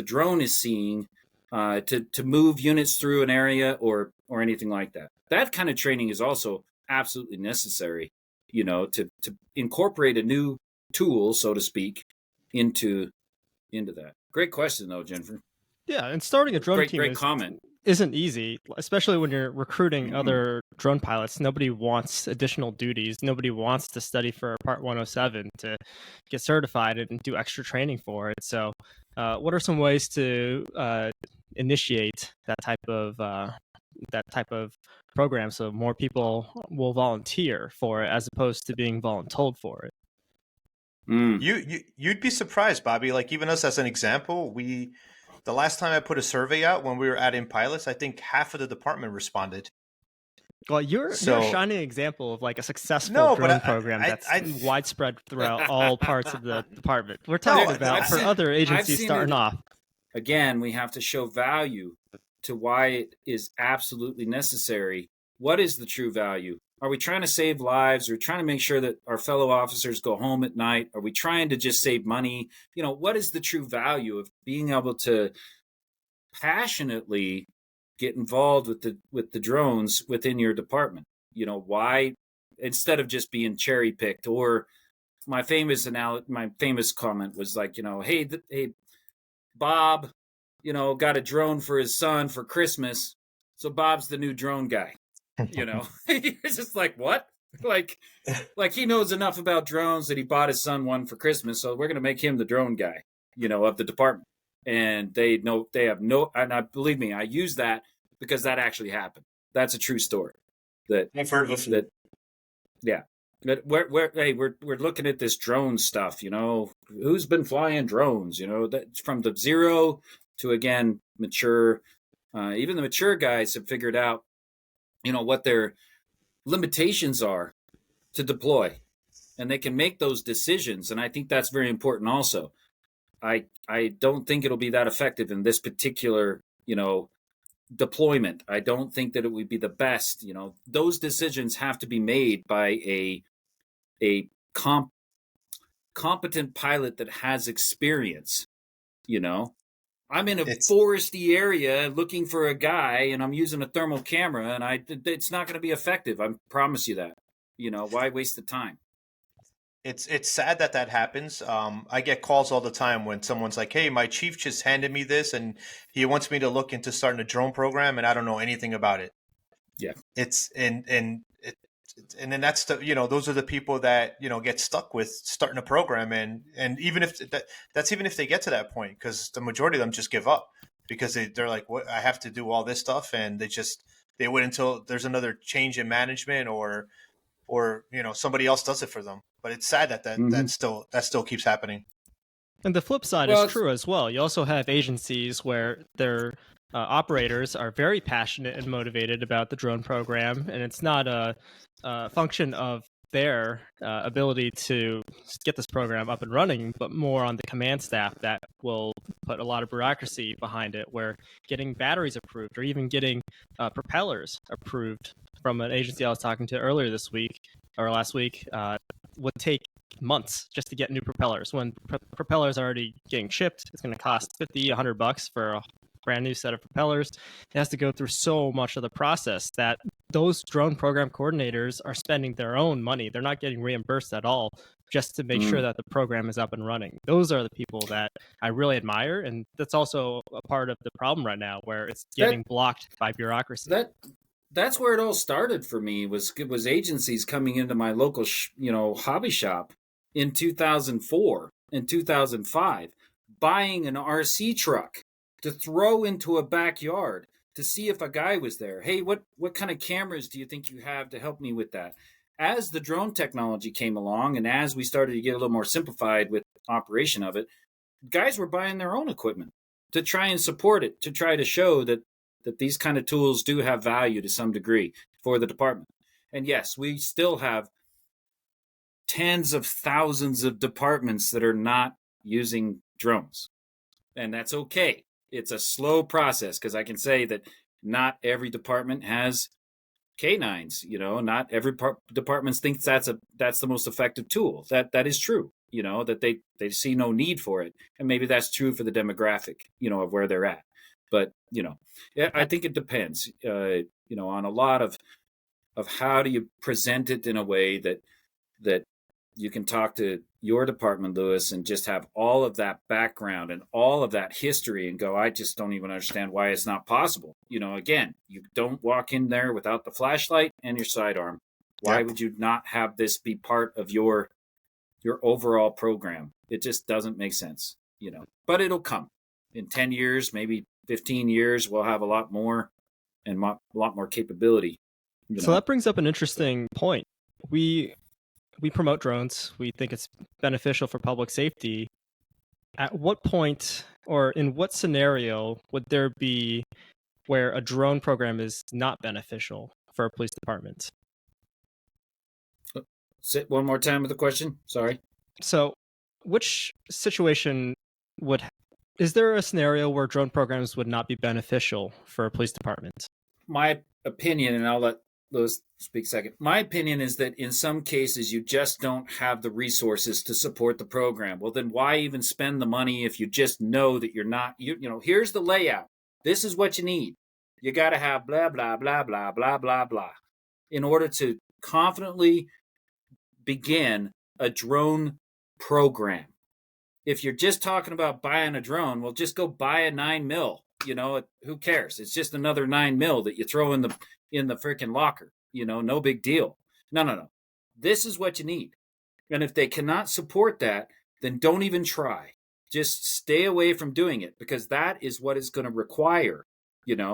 drone is seeing to move units through an area or anything like that. That kind of training is also absolutely necessary, to incorporate a new tool, so to speak, into that. Great question, though, Jennifer. Yeah, and starting a drone team isn't easy, especially when you're recruiting other drone pilots. Nobody wants additional duties. Nobody wants to study for Part 107 to get certified and do extra training for it. So what are some ways to initiate that type of program so more people will volunteer for it as opposed to being voluntold for it? You'd be surprised, Bobby. Like even us as an example, the last time I put a survey out when we were adding pilots, I think half of the department responded. Well, you're a shining example of like a successful drone program that's widespread throughout all parts of the department. We're talking about for other agencies starting off. Again, we have to show value to why it is absolutely necessary. What is the true value? Are we trying to save lives? Are we trying to make sure that our fellow officers go home at night? Are we trying to just save money? What is the true value of being able to passionately get involved with the drones within your department? Why, instead of just being cherry picked? Or my famous comment was like, hey, Bob, got a drone for his son for Christmas, so Bob's the new drone guy. It's just like, what? Like he knows enough about drones that he bought his son one for Christmas, so we're going to make him the drone guy, of the department. And they have no, and believe me, I use that because that actually happened. That's a true story. I've heard of it. Yeah. But we're looking at this drone stuff, who's been flying drones, that's from the zero to, again, mature Even the mature guys have figured out, what their limitations are to deploy, and they can make those decisions. And I think that's very important also. I don't think it'll be that effective in this particular, deployment. I don't think that it would be the best. Those decisions have to be made by a competent pilot that has experience. I'm in a foresty area looking for a guy, and I'm using a thermal camera, and it's not going to be effective. I promise you that. Why waste the time? It's sad that happens. I get calls all the time when someone's like, "Hey, my chief just handed me this, and he wants me to look into starting a drone program, and I don't know anything about it." Yeah, and then that's those are the people that get stuck with starting a program, and even if that's even if they get to that point, because the majority of them just give up because they're like, "What? I have to do all this stuff," and they wait until there's another change in management or somebody else does it for them. But it's sad that still keeps happening. And the flip side is true as well. You also have agencies where their operators are very passionate and motivated about the drone program, and it's not a function of their ability to get this program up and running, but more on the command staff that will put a lot of bureaucracy behind it, where getting batteries approved or even getting propellers approved from an agency I was talking to earlier this week or last week would take months just to get new propellers. When propellers are already getting shipped, it's going to cost $50, $100 for a brand new set of propellers. It has to go through so much of the process that those drone program coordinators are spending their own money. They're not getting reimbursed at all just to make sure that the program is up and running. Those are the people that I really admire, and that's also a part of the problem right now, where it's getting blocked by bureaucracy. That's where it all started for me. Was agencies coming into my local hobby shop in 2004 and 2005, buying an RC truck to throw into a backyard to see if a guy was there. Hey, what kind of cameras do you think you have to help me with that? As the drone technology came along, and as we started to get a little more simplified with operation of it, guys were buying their own equipment to try and support it, to try to show that these kind of tools do have value to some degree for the department. And yes, we still have tens of thousands of departments that are not using drones. And that's okay. It's a slow process, because I can say that not every department has K9s. Not every department thinks that's the most effective tool. That is true. That they see no need for it, and maybe that's true for the demographic, of where they're at. But I think it depends, on a lot of how do you present it in a way that you can talk to your department, Lewis, and just have all of that background and all of that history and go, I just don't even understand why it's not possible. Again, you don't walk in there without the flashlight and your sidearm. Why would you not have this be part of your overall program? It just doesn't make sense, but it'll come in 10 years, maybe 15 years. We'll have a lot more and a lot more capability. So that brings up an interesting point. We promote drones. We think it's beneficial for public safety. At what point or in what scenario would there be where a drone program is not beneficial for a police department? Say one more time with the question. Sorry. So which situation is there a scenario where drone programs would not be beneficial for a police department? My opinion, and I'll let Lewis speak second. My opinion is that in some cases you just don't have the resources to support the program. Well, then why even spend the money if you just know that you're not, here's the layout. This is what you need. You got to have blah, blah, blah, blah, blah, blah, blah, in order to confidently begin a drone program. If you're just talking about buying a drone, well, just go buy a 9mm. Who cares? It's just another 9mm that you throw in the freaking locker. No big deal. No. This is what you need. And if they cannot support that, then don't even try. Just stay away from doing it, because that is what it's going to require.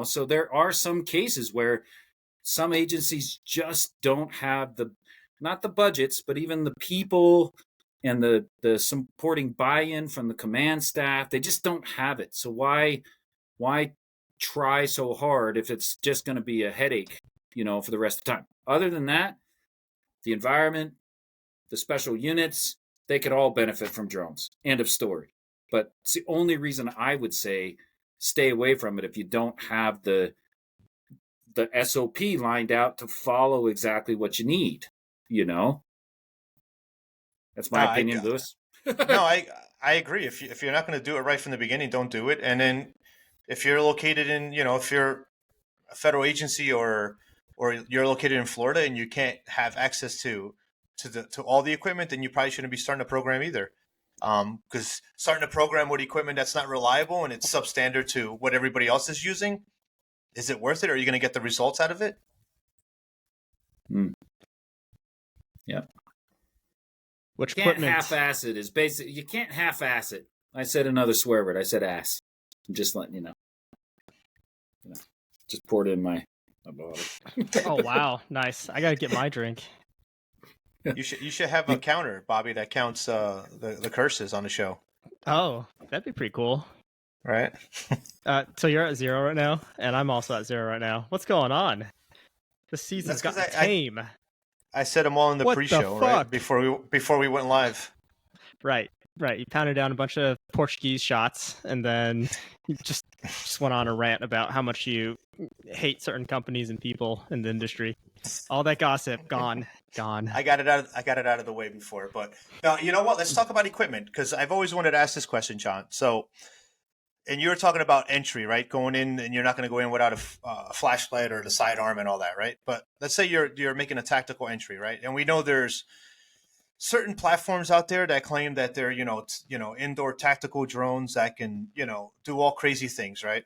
So there are some cases where some agencies just don't have not the budgets, but even the people and the supporting buy-in from the command staff. They just don't have it. So why try so hard if it's just going to be a headache, for the rest of the time. Other than that, the environment, the special units, they could all benefit from drones. End of story. But it's the only reason I would say stay away from it if you don't have the SOP lined out to follow exactly what you need, That's my opinion, Lewis. No, I agree. If you're not going to do it right from the beginning, don't do it. And then if you're located in, if you're a federal agency or you're located in Florida and you can't have access to all the equipment, then you probably shouldn't be starting a program either. Because starting a program with equipment that's not reliable and it's substandard to what everybody else is using, is it worth it? Or are you going to get the results out of it? Yeah. Which you can't equipment? half-ass it is basically, you can't half-ass it. I said another swear word. I said ass. I'm just letting you know. Just poured it in my bottle. Oh, wow. Nice. I got to get my drink. You should have a counter, Bobby, that counts the curses on the show. Oh, that'd be pretty cool. Right? So you're at 0 right now, and I'm also at 0 right now. What's going on? This season's got tame. I said them all in the pre-show, right? Before we went live. Right. You pounded down a bunch of Portuguese shots, and then you just went on a rant about how much you hate certain companies and people in the industry. All that gossip gone. I got it out of the way before, but you know what? Let's talk about equipment, because I've always wanted to ask this question, John. So, and you were talking about entry, right? Going in, and you're not going to go in without a flashlight or the sidearm and all that, right? But let's say you're making a tactical entry, right? And we know there's certain platforms out there that claim that they're indoor tactical drones that can do all crazy things, right?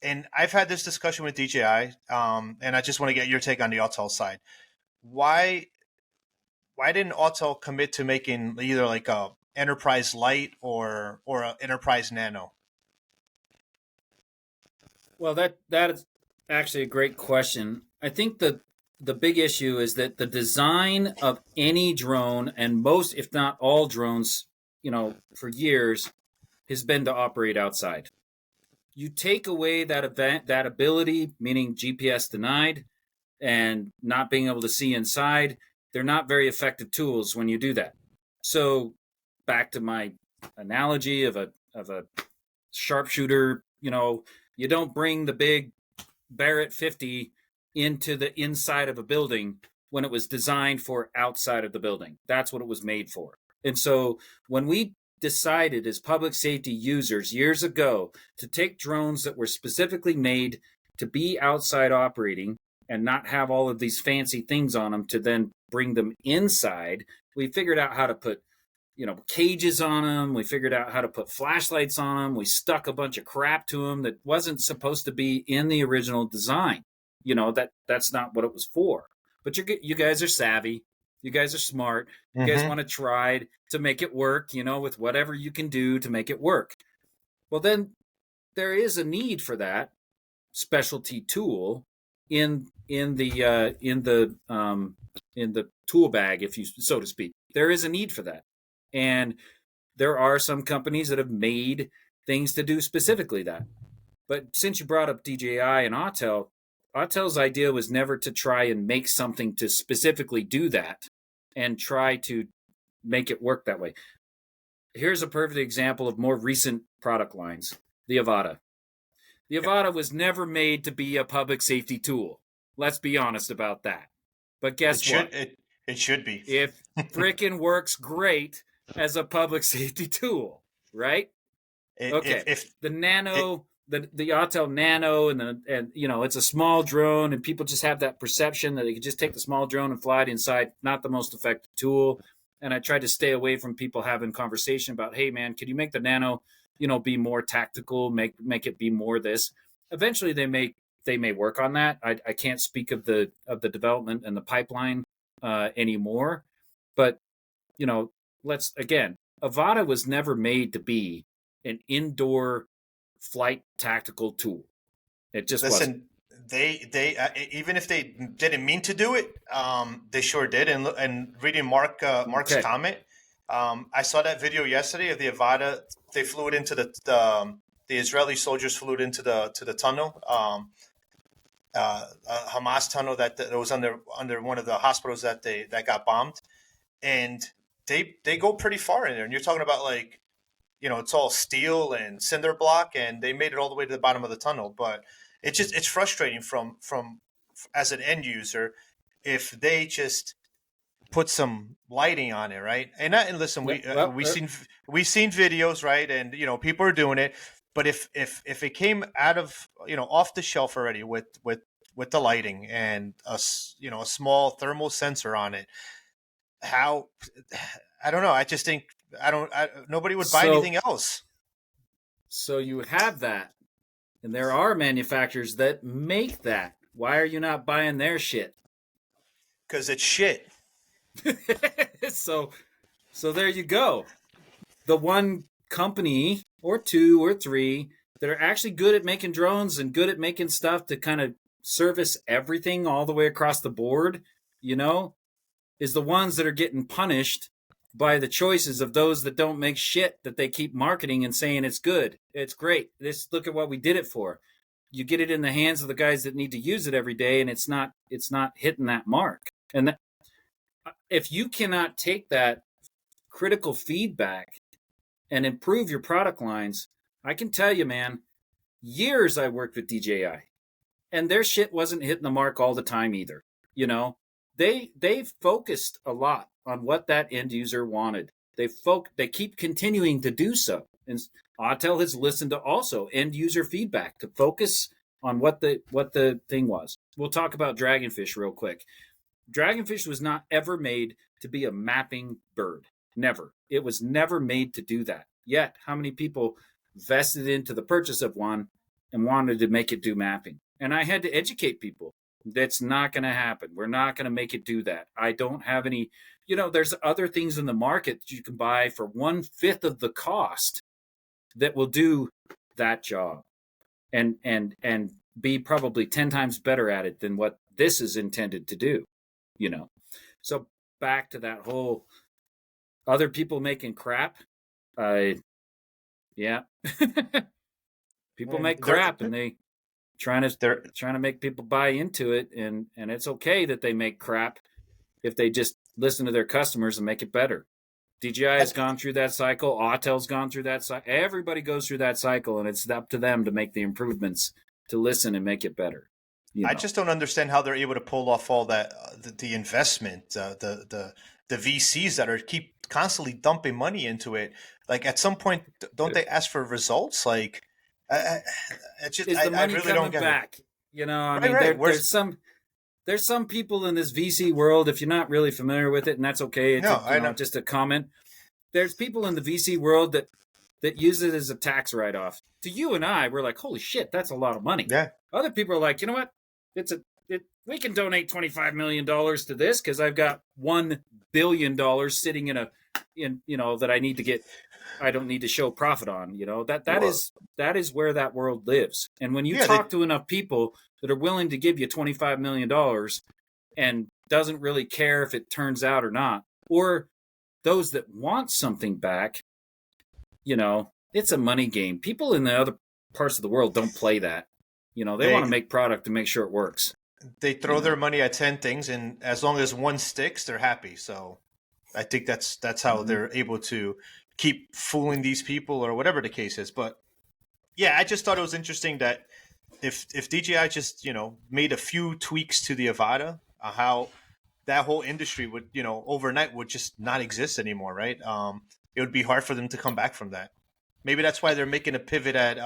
And I've had this discussion with DJI, and I just want to get your take on the Autel side. Why didn't Autel commit to making either like a Enterprise Light or a Enterprise Nano? Well, that is actually a great question. I think the big issue is that the design of any drone, and most, if not all drones, for years, has been to operate outside. You take away that ability, meaning GPS denied, and not being able to see inside, they're not very effective tools when you do that. So back to my analogy of a sharpshooter, you don't bring the big Barrett 50 into the inside of a building when it was designed for outside of the building. That's what it was made for. And so when we decided as public safety users years ago to take drones that were specifically made to be outside operating and not have all of these fancy things on them to then bring them inside, we figured out how to put cages on them. We figured out how to put flashlights on them. We stuck a bunch of crap to them that wasn't supposed to be in the original design. That's not what it was for. But you guys are savvy. You guys are smart. You guys want to try to make it work, with whatever you can do to make it work. Well, then there is a need for that specialty tool in the tool bag, if you so to speak. There is a need for that, and there are some companies that have made things to do specifically that. But since you brought up DJI and Autel, Autel's idea was never to try and make something to specifically do that and try to make it work that way. Here's a perfect example of more recent product lines. The Avata. The Avata was never made to be a public safety tool. Let's be honest about that. But guess what? It should be. It frickin' works great as a public safety tool, right? The Nano... The Autel Nano and it's a small drone, and people just have that perception that they can just take the small drone and fly it inside. Not the most effective tool. And I tried to stay away from people having conversation about, hey man, could you make the Nano, be more tactical, make it be more this. Eventually they may work on that. I can't speak of the development and the pipeline anymore. But Avata was never made to be an indoor flight tactical tool. It just wasn't. They even if they didn't mean to do it, they sure did. And reading Mark's comment, I saw that video yesterday of the Avata. They flew it into the the Israeli soldiers flew into the tunnel, a Hamas tunnel that was under one of the hospitals that got bombed, and they go pretty far in there. And you're talking about like, it's all steel and cinder block, and they made it all the way to the bottom of the tunnel. But it's frustrating from as an end user if they just put some lighting on it, right? And listen, we seen videos, right? And people are doing it, but if it came out of off the shelf already with the lighting and a small thermal sensor on it, how, I don't know. I just think nobody would buy anything else. So you have that, and there are manufacturers that make that. Why are you not buying their shit? Because it's shit. So there you go. The one company or two or three that are actually good at making drones and good at making stuff to kind of service everything all the way across the board, is the ones that are getting punished by the choices of those that don't make shit that they keep marketing and saying it's good, it's great. Look at what we did it for. You get it in the hands of the guys that need to use it every day, and it's not hitting that mark. And if you cannot take that critical feedback and improve your product lines, I can tell you, man, years I worked with DJI, and their shit wasn't hitting the mark all the time either. They focused a lot on what that end user wanted. They keep continuing to do so. And Autel has listened to also end user feedback to focus on what the thing was. We'll talk about Dragonfish real quick. Dragonfish was not ever made to be a mapping bird. Never. It was never made to do that. Yet, how many people vested into the purchase of one and wanted to make it do mapping? And I had to educate people. That's not going to happen. We're not going to make it do that. I don't have any, there's other things in the market that you can buy for 1/5 of the cost that will do that job and be probably 10 times better at it than what this is intended to do, So back to that whole other people making crap. Yeah. People make crap and they trying to make people buy into it, and it's okay that they make crap if they just listen to their customers and make it better. DJI has gone through that cycle. Autel's gone through that cycle. Everybody goes through that cycle, and it's up to them to make the improvements, to listen and make it better. I just don't understand how they're able to pull off all that, the investment, the VCs that keep constantly dumping money into it. Like at some point, don't they ask for results? Like, is the money really coming back? There's some people in this VC world, if you're not really familiar with it, and that's okay. It's just a comment. There's people in the VC world that use it as a tax write-off. To you and I, we're like, holy shit, that's a lot of money. Yeah. Other people are like, you know what? We can donate $25 million to this because I've got $1 billion sitting that I need to get. I don't need to show profit on. That is where that world lives. And when you talk to enough people that are willing to give you $25 million and doesn't really care if it turns out or not, or those that want something back, it's a money game. People in the other parts of the world don't play that. They want to make product to make sure it works. They throw their money at 10 things, and as long as one sticks, they're happy. So I think that's how they're able to keep fooling these people or whatever the case is. But yeah, I just thought it was interesting that if DJI just, made a few tweaks to the Avata, how that whole industry would, overnight would just not exist anymore, right? It would be hard for them to come back from that. Maybe that's why they're making a pivot at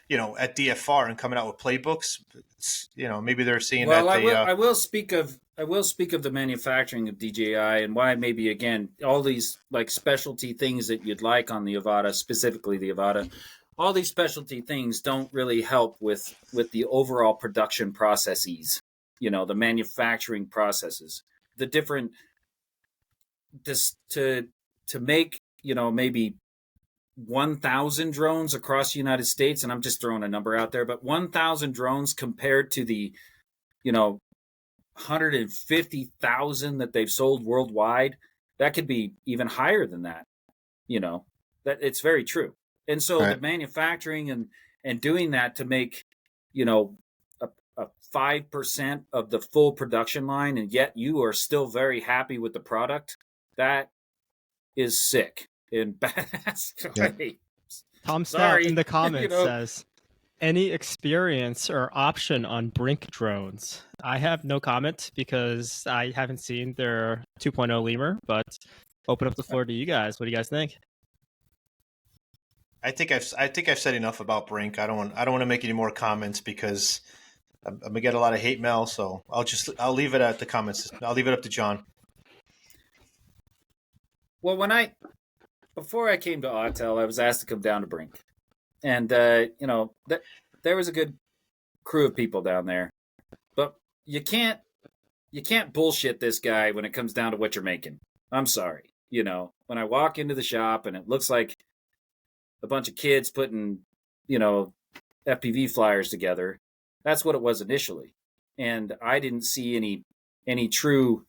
DFR and coming out with playbooks. Maybe they're seeing that. I will speak of the manufacturing of DJI and why maybe again all these like specialty things that you'd like on the Avata, specifically the Avata. All these specialty things don't really help with the overall production processes. The manufacturing processes, the different to make maybe 1,000 drones across the United States, and I'm just throwing a number out there, but 1,000 drones compared to the, 150,000 that they've sold worldwide, that could be even higher than that. That it's very true. And so the manufacturing and doing that to make, you know, a 5% of the full production line, and yet you are still very happy with the product, that is sick in badass way. Tom Stout Sorry. in the comments You know. says, any experience or option on Brink drones? I have no comment because I haven't seen their 2.0 lemur, but open up the floor to you guys. What do you guys think? I think I've said enough about Brink. I don't want to make any more comments because I'm gonna get a lot of hate mail. So I'll leave it at the comments. I'll leave it up to John. Well, before I came to Autel, I was asked to come down to Brink, and you know, there was a good crew of people down there, but you can't bullshit this guy when it comes down to what you're making. I'm sorry. You know, when I walk into the shop and it looks like a bunch of kids putting, you know, FPV flyers together, that's what it was initially, and I didn't see any true,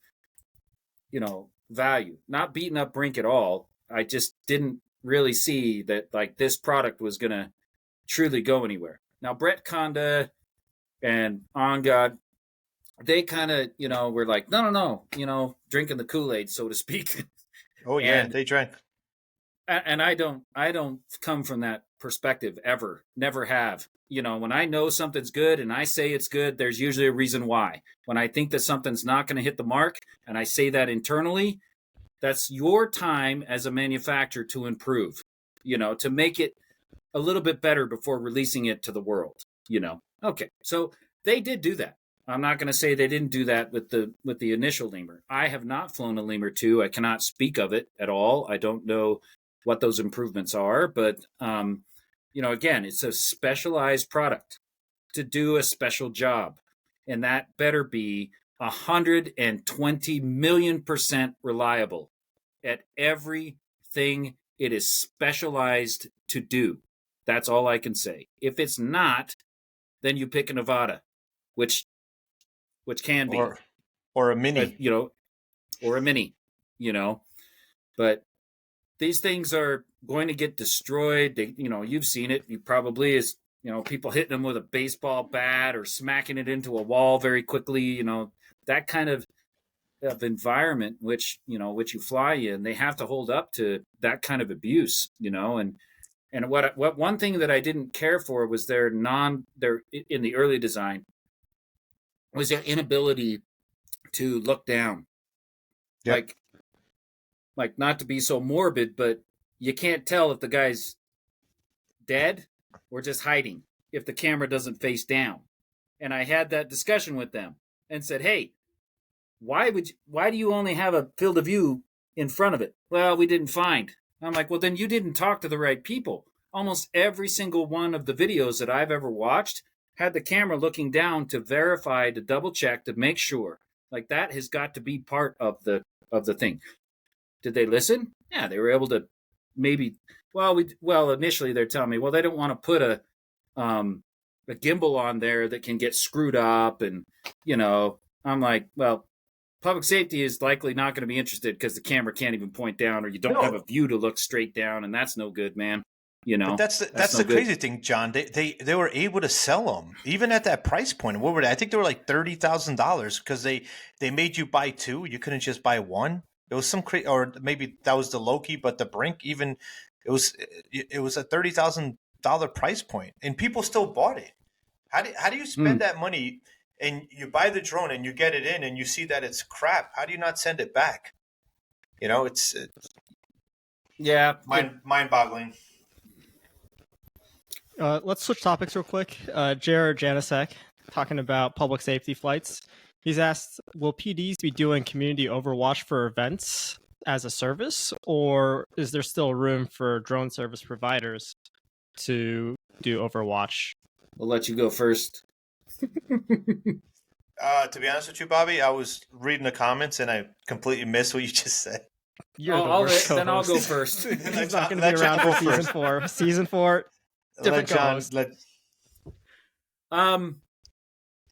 you know, value. Not beating up Brink at all. I just didn't really see that like this product was going to truly go anywhere. Now, Brett Conda and On God, they kind of, you know, were like, no, you know, drinking the Kool-Aid, so to speak. Oh yeah, they drank. And I don't come from that perspective ever. Never have. You know, when I know something's good and I say it's good, there's usually a reason why. When I think that something's not going to hit the mark and I say that internally, that's your time as a manufacturer to improve, you know, to make it a little bit better before releasing it to the world, you know. Okay, so they did do that. I'm not going to say they didn't do that with the initial lemur. I have not flown a lemur 2. I cannot speak of it at all. I don't know what those improvements are, but you know, again, it's a specialized product to do a special job, and that better be 120 million% reliable at everything it is specialized to do. That's all I can say. If it's not, then you pick a Nevada, which can be, or a mini, you know, or a mini, you know, but these things are going to get destroyed. They, you know, you've seen it. You probably is, you know, people hitting them with a baseball bat or smacking it into a wall very quickly. You know, that kind of environment which you fly in, they have to hold up to that kind of abuse. You know, and what one thing that I didn't care for was their in the early design was their inability to look down. Yep. Like not to be so morbid, but you can't tell if the guy's dead or just hiding if the camera doesn't face down. And I had that discussion with them and said, hey, why do you only have a field of view in front of it? Well, we didn't find. I'm like, well, then you didn't talk to the right people. Almost every single one of the videos that I've ever watched had the camera looking down to verify, to double check, to make sure. Like that has got to be part of the thing. Did they listen? Yeah, they were able to maybe. Well, initially they're telling me, well, they don't want to put a gimbal on there that can get screwed up, and you know, I'm like, well, public safety is likely not going to be interested because the camera can't even point down, or you don't have a view to look straight down, and that's no good, man. You know, but that's the crazy thing, John. They were able to sell them even at that price point. What were they? I think they were like $30,000 because they made you buy 2. You couldn't just buy 1. It was some or maybe that was the Loki, but the Brink even it was a $30,000 price point, and people still bought it. How do you spend that money and you buy the drone and you get it in and you see that it's crap? How do you not send it back? You know, it's mind-boggling. Let's switch topics real quick. Jared Janisek talking about public safety flights. He's asked, will PDs be doing community overwatch for events as a service, or is there still room for drone service providers to do overwatch? We'll let you go first. To be honest with you, Bobby, I was reading the comments and I completely missed what you just said. You're the worst co-host. Then I'll go first. He's not going to be around for season 4. Season 4, different co-host.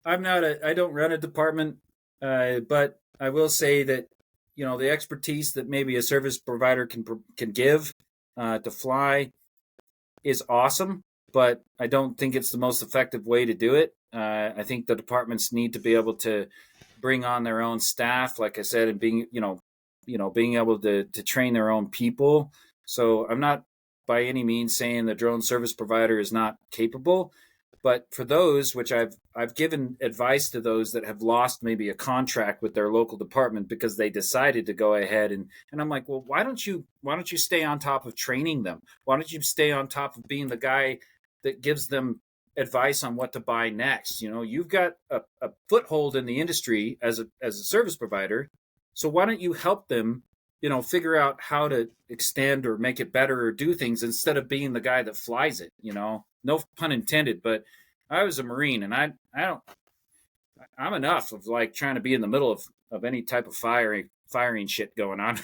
I don't run a department, but I will say that, you know, the expertise that maybe a service provider can give to fly is awesome. but I don't think it's the most effective way to do it. I think the departments need to be able to bring on their own staff, like I said, and being being able to train their own people. So I'm not by any means saying the drone service provider is not capable, but for those which I've given advice to those that have lost maybe a contract with their local department because they decided to go ahead and I'm like, well, why don't you stay on top of training them? Why don't you stay on top of being the guy that gives them advice on what to buy next? You've got a foothold in the industry as a service provider, so why don't you help them figure out how to extend or make it better or do things instead of being the guy that flies it. No pun intended, but I was a Marine, and I'm enough of like trying to be in the middle of any type of firing shit going on.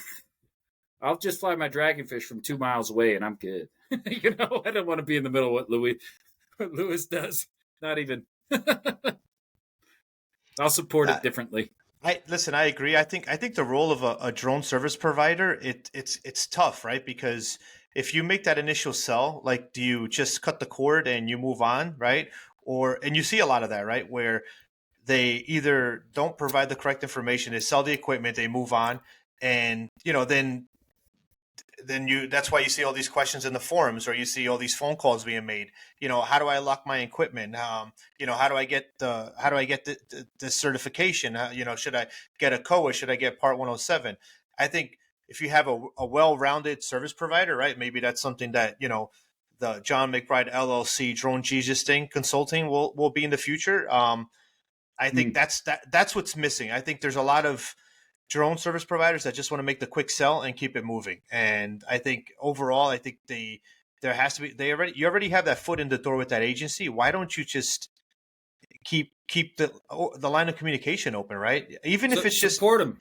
I'll just fly my dragonfish from 2 miles away and I'm good. I don't want to be in the middle of what Lewis does. Not even. I'll support it differently. I agree. I think the role of a drone service provider, it's tough, right? Because if you make that initial sell, like, do you just cut the cord and you move on, right? And you see a lot of that, right? Where they either don't provide the correct information, they sell the equipment, they move on, and then that's why you see all these questions in the forums, or you see all these phone calls being made. How do I lock my equipment? How do I get the certification? Should I get a cohost? Should I get Part 107? I think if you have a well-rounded service provider, right? Maybe that's something that the Jon McBride LLC Drone Jesus thing consulting will be in the future. I think that's what's missing. I think there's a lot of drone service providers that just want to make the quick sell and keep it moving. And I think overall, you already have that foot in the door with that agency. Why don't you just keep the line of communication open, right? Even if it's just support them.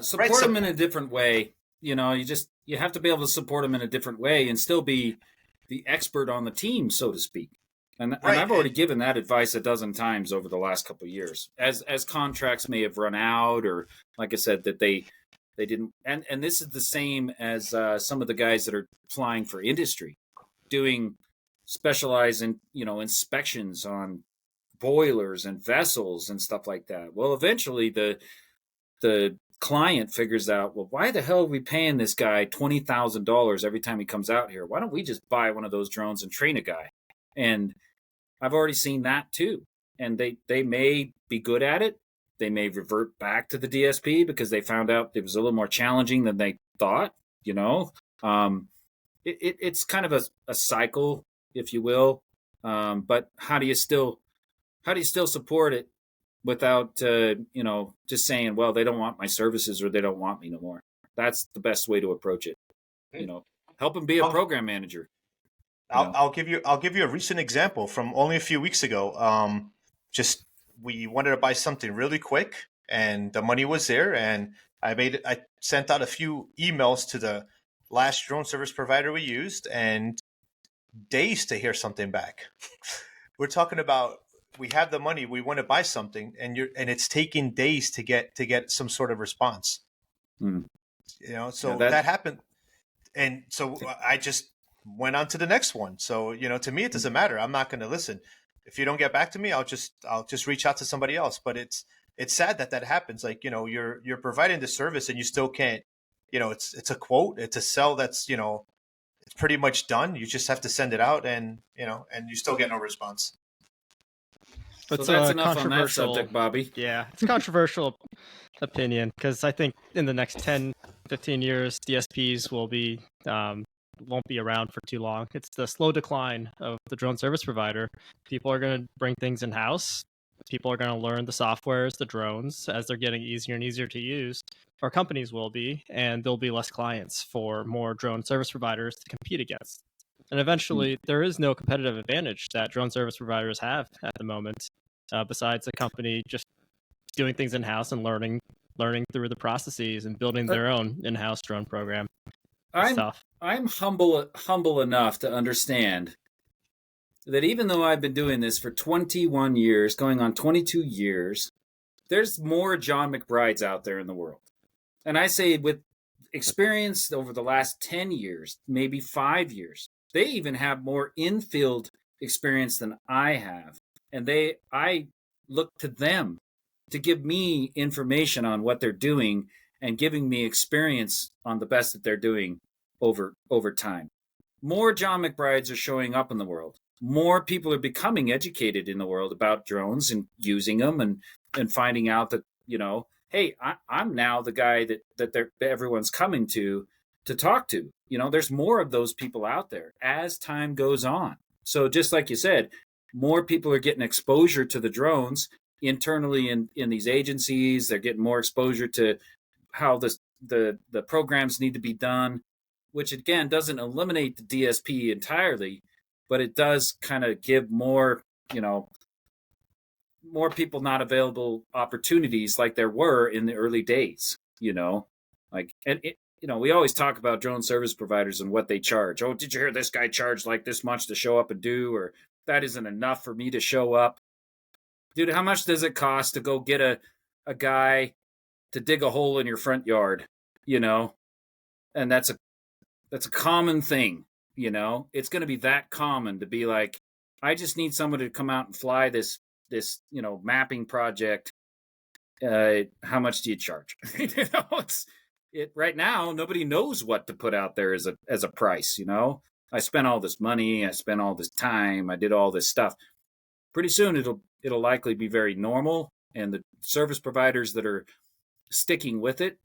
Support them in a different way. You have to be able to support them in a different way and still be the expert on the team, so to speak. And I've already given that advice a dozen times over the last couple of years, as contracts may have run out, or like I said, that they didn't. And this is the same as some of the guys that are flying for industry, doing specialized inspections on boilers and vessels and stuff like that. Well, eventually the client figures out, well, why the hell are we paying this guy $20,000 every time he comes out here? Why don't we just buy one of those drones and train a guy? And I've already seen that too. And they may be good at it. They may revert back to the DSP because they found out it was a little more challenging than they thought. It's kind of a cycle, if you will. But how do you still support it without just saying, well, they don't want my services or they don't want me no more? That's the best way to approach it. Help them be a program manager. I'll give you a recent example from only a few weeks ago. We wanted to buy something really quick, and the money was there, and I sent out a few emails to the last drone service provider we used, and days to hear something back. We're talking about, we have the money, we want to buy something, and it's taking days to get some sort of response. That happened, and so I just went on to the next one. So, to me, it doesn't matter. I'm not going to listen. If you don't get back to me, I'll just reach out to somebody else. But it's sad that happens. Like, you're providing the service and you still can't, it's a quote, it's a sell that's, it's pretty much done. You just have to send it out and you still get no response. So that's enough on that subject, Bobby. Yeah, it's a controversial opinion because I think in the next 10, 15 years, DSPs won't be around for too long. It's the slow decline of the drone service provider. People are going to bring things in-house. People are going to learn the softwares, the drones, as they're getting easier and easier to use, or companies will be, and there'll be less clients for more drone service providers to compete against. And eventually, there is no competitive advantage that drone service providers have at the moment, besides a company just doing things in-house and learning through the processes and building their own in-house drone program. I'm humble enough to understand that even though I've been doing this for 21 years, going on 22 years, there's more Jon McBrides out there in the world. And I say with experience over the last 10 years, maybe 5 years, they even have more infield experience than I have. And I look to them to give me information on what they're doing and giving me experience on the best that they're doing over time. More Jon McBrides are showing up in the world. More people are becoming educated in the world about drones and using them and finding out that, hey, I'm now the guy that everyone's coming to talk to. There's more of those people out there as time goes on. So just like you said, more people are getting exposure to the drones internally in these agencies. They're getting more exposure to how the programs need to be done, which again doesn't eliminate the DSP entirely, but it does kind of give more people not available opportunities like there were in the early days. We always talk about drone service providers and what they charge. Oh, did you hear this guy charged like this much to show up and do, or that isn't enough for me to show up? Dude, how much does it cost to go get a guy to dig a hole in your front yard? And that's a common thing. It's going to be that common to be like, I just need someone to come out and fly this mapping project. How much do you charge? Right now, nobody knows what to put out there as a price. I spent all this money, I spent all this time, I did all this stuff. Pretty soon it'll likely be very normal, and the service providers that are sticking with it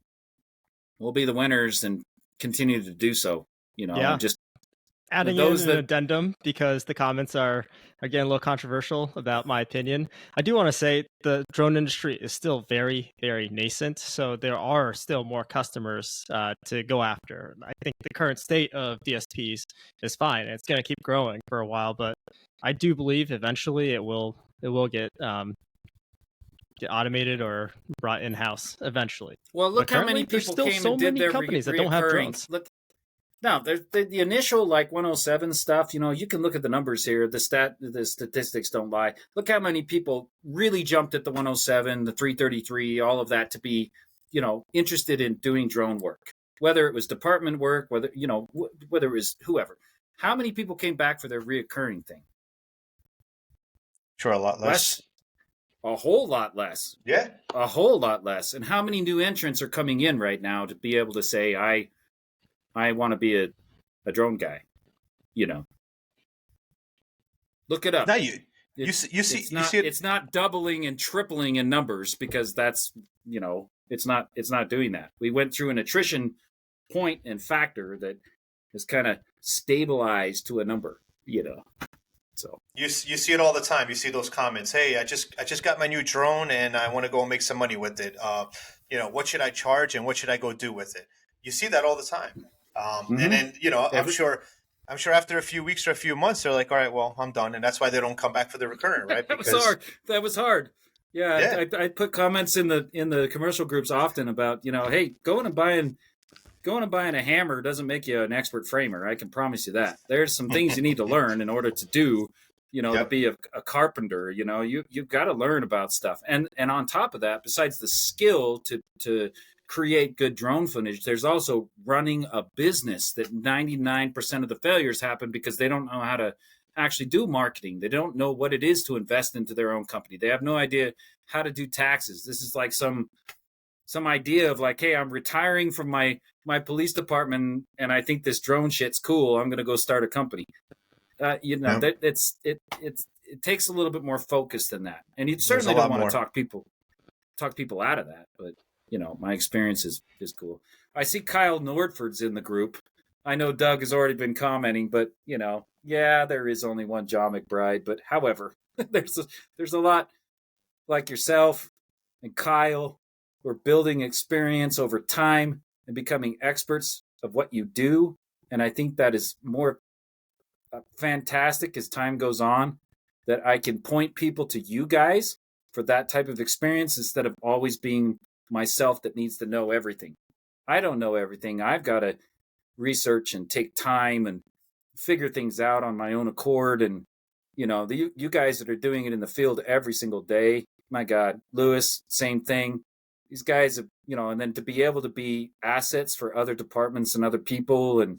will be the winners and continue to do so. Just adding in an addendum, because the comments are, again, a little controversial about my opinion. I do want to say the drone industry is still very, very nascent, so there are still more customers to go after. I think the current state of DSPs is fine. It's going to keep growing for a while, but I do believe eventually it will get automated or brought in-house eventually. Well, look how many people came and did their companies that don't have drones. No, the initial 107 stuff, you can look at the numbers here. The statistics don't lie. Look how many people really jumped at the 107, the 333, all of that to be, interested in doing drone work. Whether it was department work, whether it was whoever. How many people came back for their reoccurring thing? Sure, a lot less. A whole lot less. Yeah. A whole lot less. And how many new entrants are coming in right now to be able to say, I want to be a drone guy, Look it up. Now you see, it's not doubling and tripling in numbers, because that's, it's not doing that. We went through an attrition point and factor that is kind of stabilized to a number, So you see it all the time. You see those comments. Hey, I just got my new drone and I want to go make some money with it. What should I charge and what should I go do with it? You see that all the time. And then, I'm sure after a few weeks or a few months, they're like, all right, well, I'm done. And that's why they don't come back for the recurrent, right? Because That was hard. Yeah. I put comments in the commercial groups often about, hey, going and buying a hammer doesn't make you an expert framer. I can promise you that. There's some things you need to learn in order to do, to be a carpenter. You've got to learn about stuff. And on top of that, besides the skill to create good drone footage, there's also running a business that 99% of the failures happen because they don't know how to actually do marketing. They don't know what it is to invest into their own company. They have no idea how to do taxes. This is like some idea of hey, I'm retiring from my police department and I think this drone shit's cool. I'm going to go start a company. It takes a little bit more focus than that. And you certainly don't want to talk people out of that, but my experience is cool. I see Kyle Nordford's in the group. I know Doug has already been commenting, but there is only one Jon McBride. But however, there's a lot like yourself and Kyle who are building experience over time and becoming experts of what you do. And I think that is more fantastic as time goes on, that I can point people to you guys for that type of experience instead of always being myself that needs to know everything. I don't know everything. I've got to research and take time and figure things out on my own accord. And, you guys that are doing it in the field every single day, my God, Lewis, same thing. These guys, and then to be able to be assets for other departments and other people and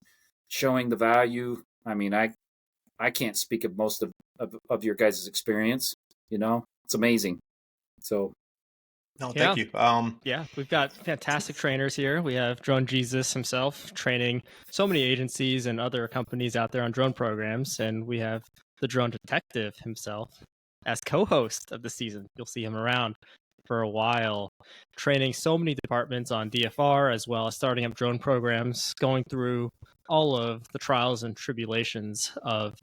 showing the value. I mean, I can't speak of most of of your guys' experience. It's amazing. So No, thank you. Yeah, we've got fantastic trainers here. We have Drone Jesus himself training so many agencies and other companies out there on drone programs. And we have the Drone Detective himself as co-host of the season. You'll see him around for a while, training so many departments on DFR, as well as starting up drone programs, going through all of the trials and tribulations of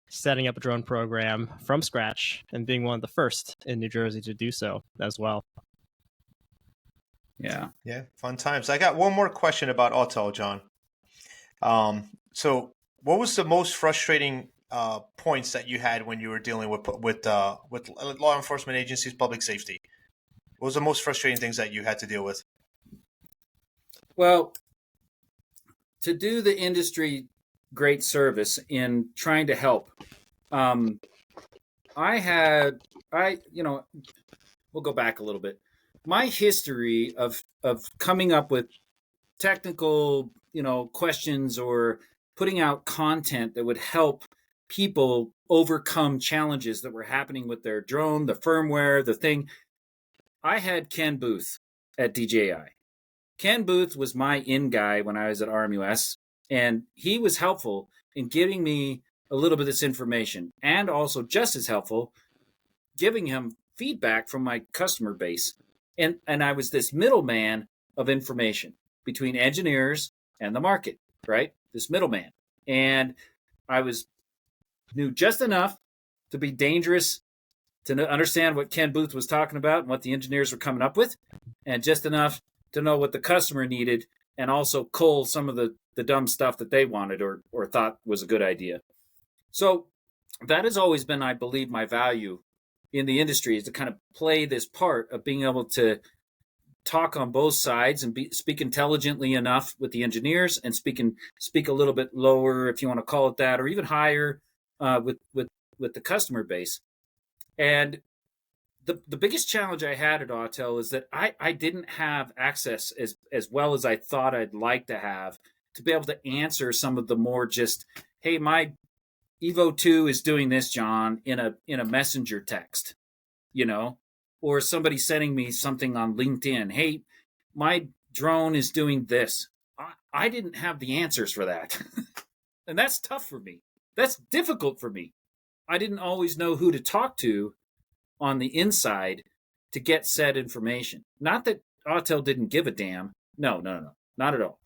setting up a drone program from scratch and being one of the first in New Jersey to do so as well. yeah. Fun times. I got one more question about Autel, John. So what was the most frustrating points that you had when you were dealing with law enforcement agencies, public safety? What was the most frustrating things that you had to deal with? Well, to do the industry great service in trying to help, we'll go back a little bit. My history of coming up with technical, questions or putting out content that would help people overcome challenges that were happening with their drone, the firmware, the thing. I had Ken Booth at DJI. Ken Booth was my in guy when I was at RMUS, and he was helpful in giving me a little bit of this information, and also just as helpful, giving him feedback from my customer base. And I was this middleman of information between engineers and the market, right? This middleman. And I knew just enough to be dangerous, to understand what Ken Booth was talking about and what the engineers were coming up with, and just enough to know what the customer needed, and also cull some of the dumb stuff that they wanted or thought was a good idea. So that has always been, I believe, my value in the industry, is to kind of play this part of being able to talk on both sides and speak intelligently enough with the engineers, and speak a little bit lower, if you want to call it that, or even higher with the customer base. And the biggest challenge I had at Autel is that I didn't have access as well as I thought I'd like to have, to be able to answer some of the more just, hey, my Evo 2 is doing this, John, in a messenger text, or somebody sending me something on LinkedIn. Hey, my drone is doing this. I didn't have the answers for that. And that's tough for me. That's difficult for me. I didn't always know who to talk to on the inside to get said information. Not that Autel didn't give a damn. No, not at all.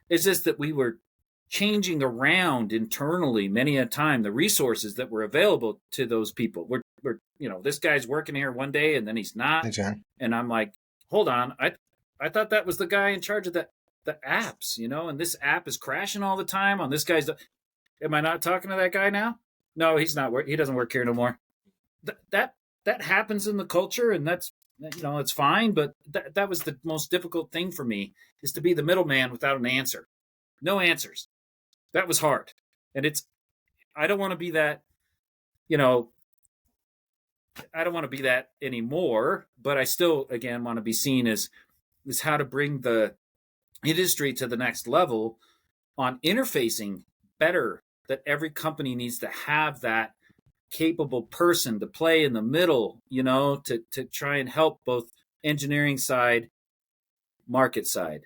It's just that we were changing around internally many a time the resources that were available to those people. We're this guy's working here one day and then he's not. Hey, John. And I'm like, hold on, I thought that was the guy in charge of the apps, and this app is crashing all the time on this guy's. Am I not talking to that guy now? No, he's not. He doesn't work here no more. That happens in the culture, and that's it's fine. But that was the most difficult thing for me, is to be the middleman without an answer, no answers. That was hard, and I don't want to be that. I don't want to be that anymore. But I still, again, want to be seen as how to bring the industry to the next level on interfacing better. That every company needs to have that capable person to play in the middle, to try and help both engineering side, market side,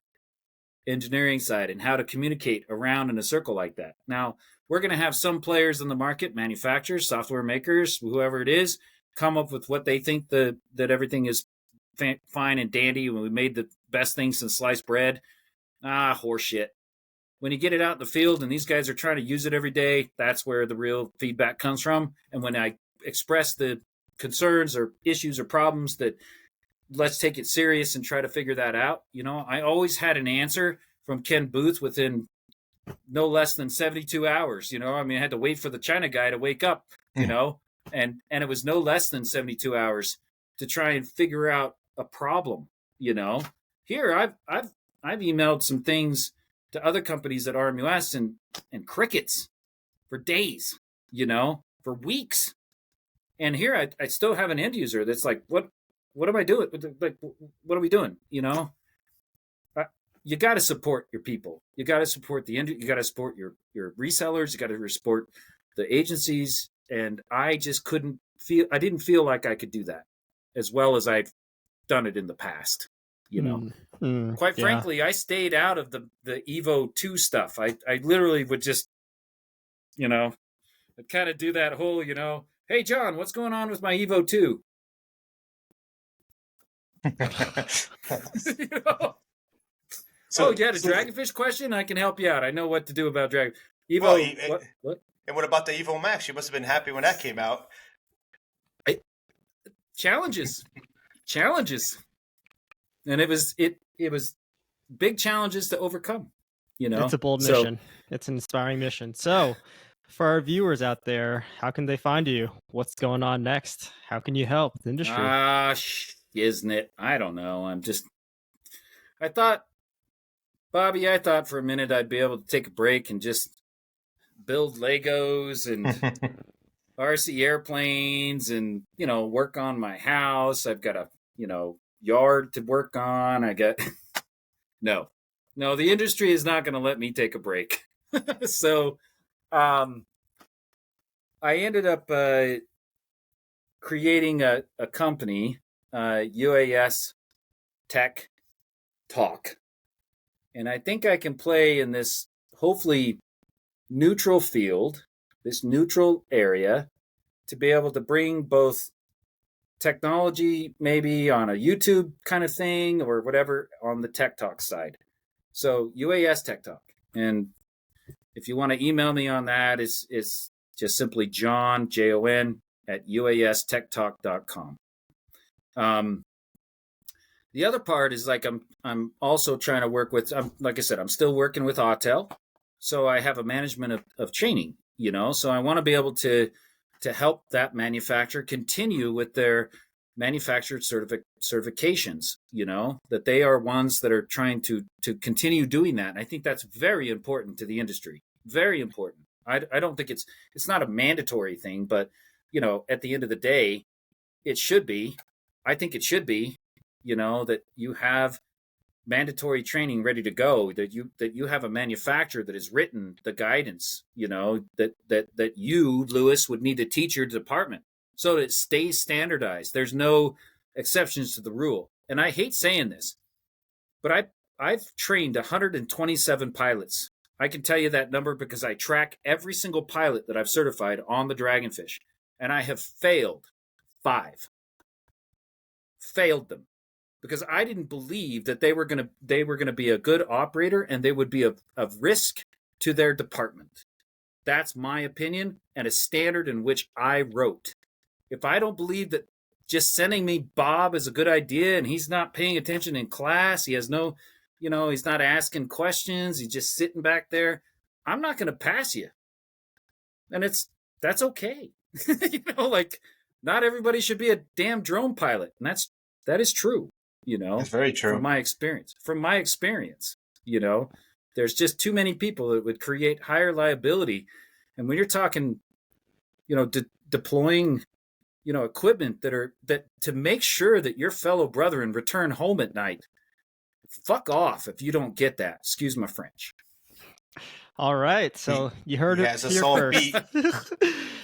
engineering side, and how to communicate around in a circle like that. Now, we're going to have some players in the market, manufacturers, software makers, whoever it is, come up with what they think that everything is fine and dandy when we made the best thing since sliced bread. Horseshit. When you get it out in the field and these guys are trying to use it every day, that's where the real feedback comes from. And when I express the concerns or issues or problems that let's take it serious and try to figure that out, I always had an answer from Ken Booth within no less than 72 hours. I had to wait for the China guy to wake up, and it was no less than 72 hours to try and figure out a problem. Here I've emailed some things to other companies at RMUS and crickets for days, for weeks. And here I still have an end user that's like, what am I doing? Like, what are we doing? You got to support your people. You got to support you got to support your resellers. You got to support the agencies. and I just I didn't feel like I could do that as well as I've done it in the past, Quite frankly, I stayed out of the Evo 2 stuff. I literally would just, I'd kind of do that whole, hey, John, what's going on with my Evo 2? So, the Dragonfish question, I can help you out. I know what to do about Dragon. Evo, what? And what about the Evo Max? You must have been happy when that came out. Challenges. And it was big challenges to overcome, It's a bold mission. It's an inspiring mission. So for our viewers out there, how can they find you? What's going on next? How can you help the industry? Isn't it? I don't know. I thought, Bobby, for a minute I'd be able to take a break and just build Legos and RC airplanes and, work on my house. I've got a, yard to work on. I got no, the industry is not going to let me take a break. So, I ended up creating a company, UAS Tech Talk. And I think I can play in this hopefully neutral field, this neutral area, to be able to bring both technology maybe on a YouTube kind of thing or whatever on the Tech Talk side. So UAS Tech Talk. And if you want to email me on that, it's just simply Jon, Jon, at uastechtalk.com. The other part is I'm also trying to work with, like I said, I'm still working with Autel. So I have a management of training, so I want to be able to help that manufacturer continue with their manufacturer certifications, that they are ones that are trying to continue doing that. And I think that's very important to the industry. Very important. I don't think it's not a mandatory thing, but, at the end of the day, it should be. I think it should be, that you have mandatory training ready to go, that you have a manufacturer that has written the guidance, that you, Lewis, would need to teach your department so that it stays standardized. There's no exceptions to the rule. And I hate saying this, but I've trained 127 pilots. I can tell you that number because I track every single pilot that I've certified on the Dragonfish, and I have failed 5. Failed them. Because I didn't believe that they were going to be a good operator and they would be of risk to their department. That's my opinion and a standard in which I wrote. If I don't believe that just sending me Bob is a good idea and he's not paying attention in class, he has no, he's not asking questions, he's just sitting back there, I'm not going to pass you. And that's okay. Not everybody should be a damn drone pilot. And that is true. It's very true. From my experience, there's just too many people that would create higher liability. And when you're talking, deploying, equipment that to make sure that your fellow brethren return home at night, fuck off if you don't get that. Excuse my French. All right, so you heard it here first.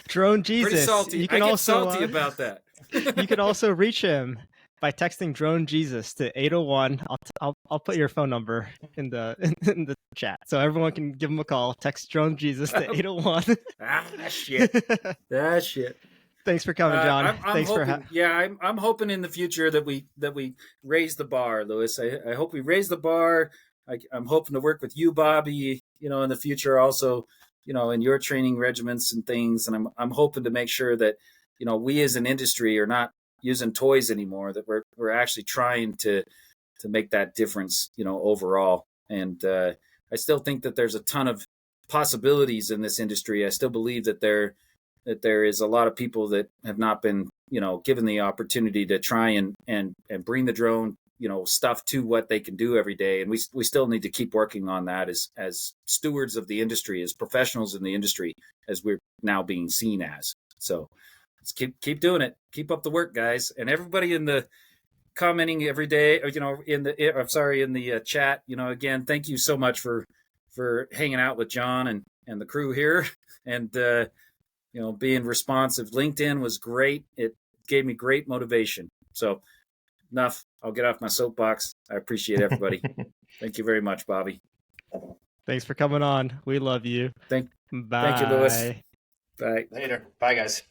Drone Jesus. Pretty salty. You can I get also, salty about that. You can also reach him by texting Drone Jesus to 801. I'll put your phone number in the chat so everyone can give him a call. Text Drone Jesus to 801. Shit. Thanks for coming, John. I'm hoping in the future that we raise the bar, Lewis. I hope we raise the bar. I'm hoping to work with you, Bobby, in the future also, in your training regiments and things. And I'm hoping to make sure that, we as an industry are not using toys anymore, that we're actually trying to make that difference, overall. And I still think that there's a ton of possibilities in this industry. I still believe that there is a lot of people that have not been, given the opportunity to try and bring the drone, stuff to what they can do every day. And we still need to keep working on that as stewards of the industry, as professionals in the industry, as we're now being seen as. So let's keep doing it. Keep up the work, guys. And everybody in the commenting every day, in the chat, again, thank you so much for hanging out with John and the crew here. And being responsive. LinkedIn was great. It gave me great motivation. So enough. I'll get off my soapbox. I appreciate everybody. Thank you very much, Bobby. Thanks for coming on. We love you. Thank Bye. you, Louis. Bye. Later. Bye, guys.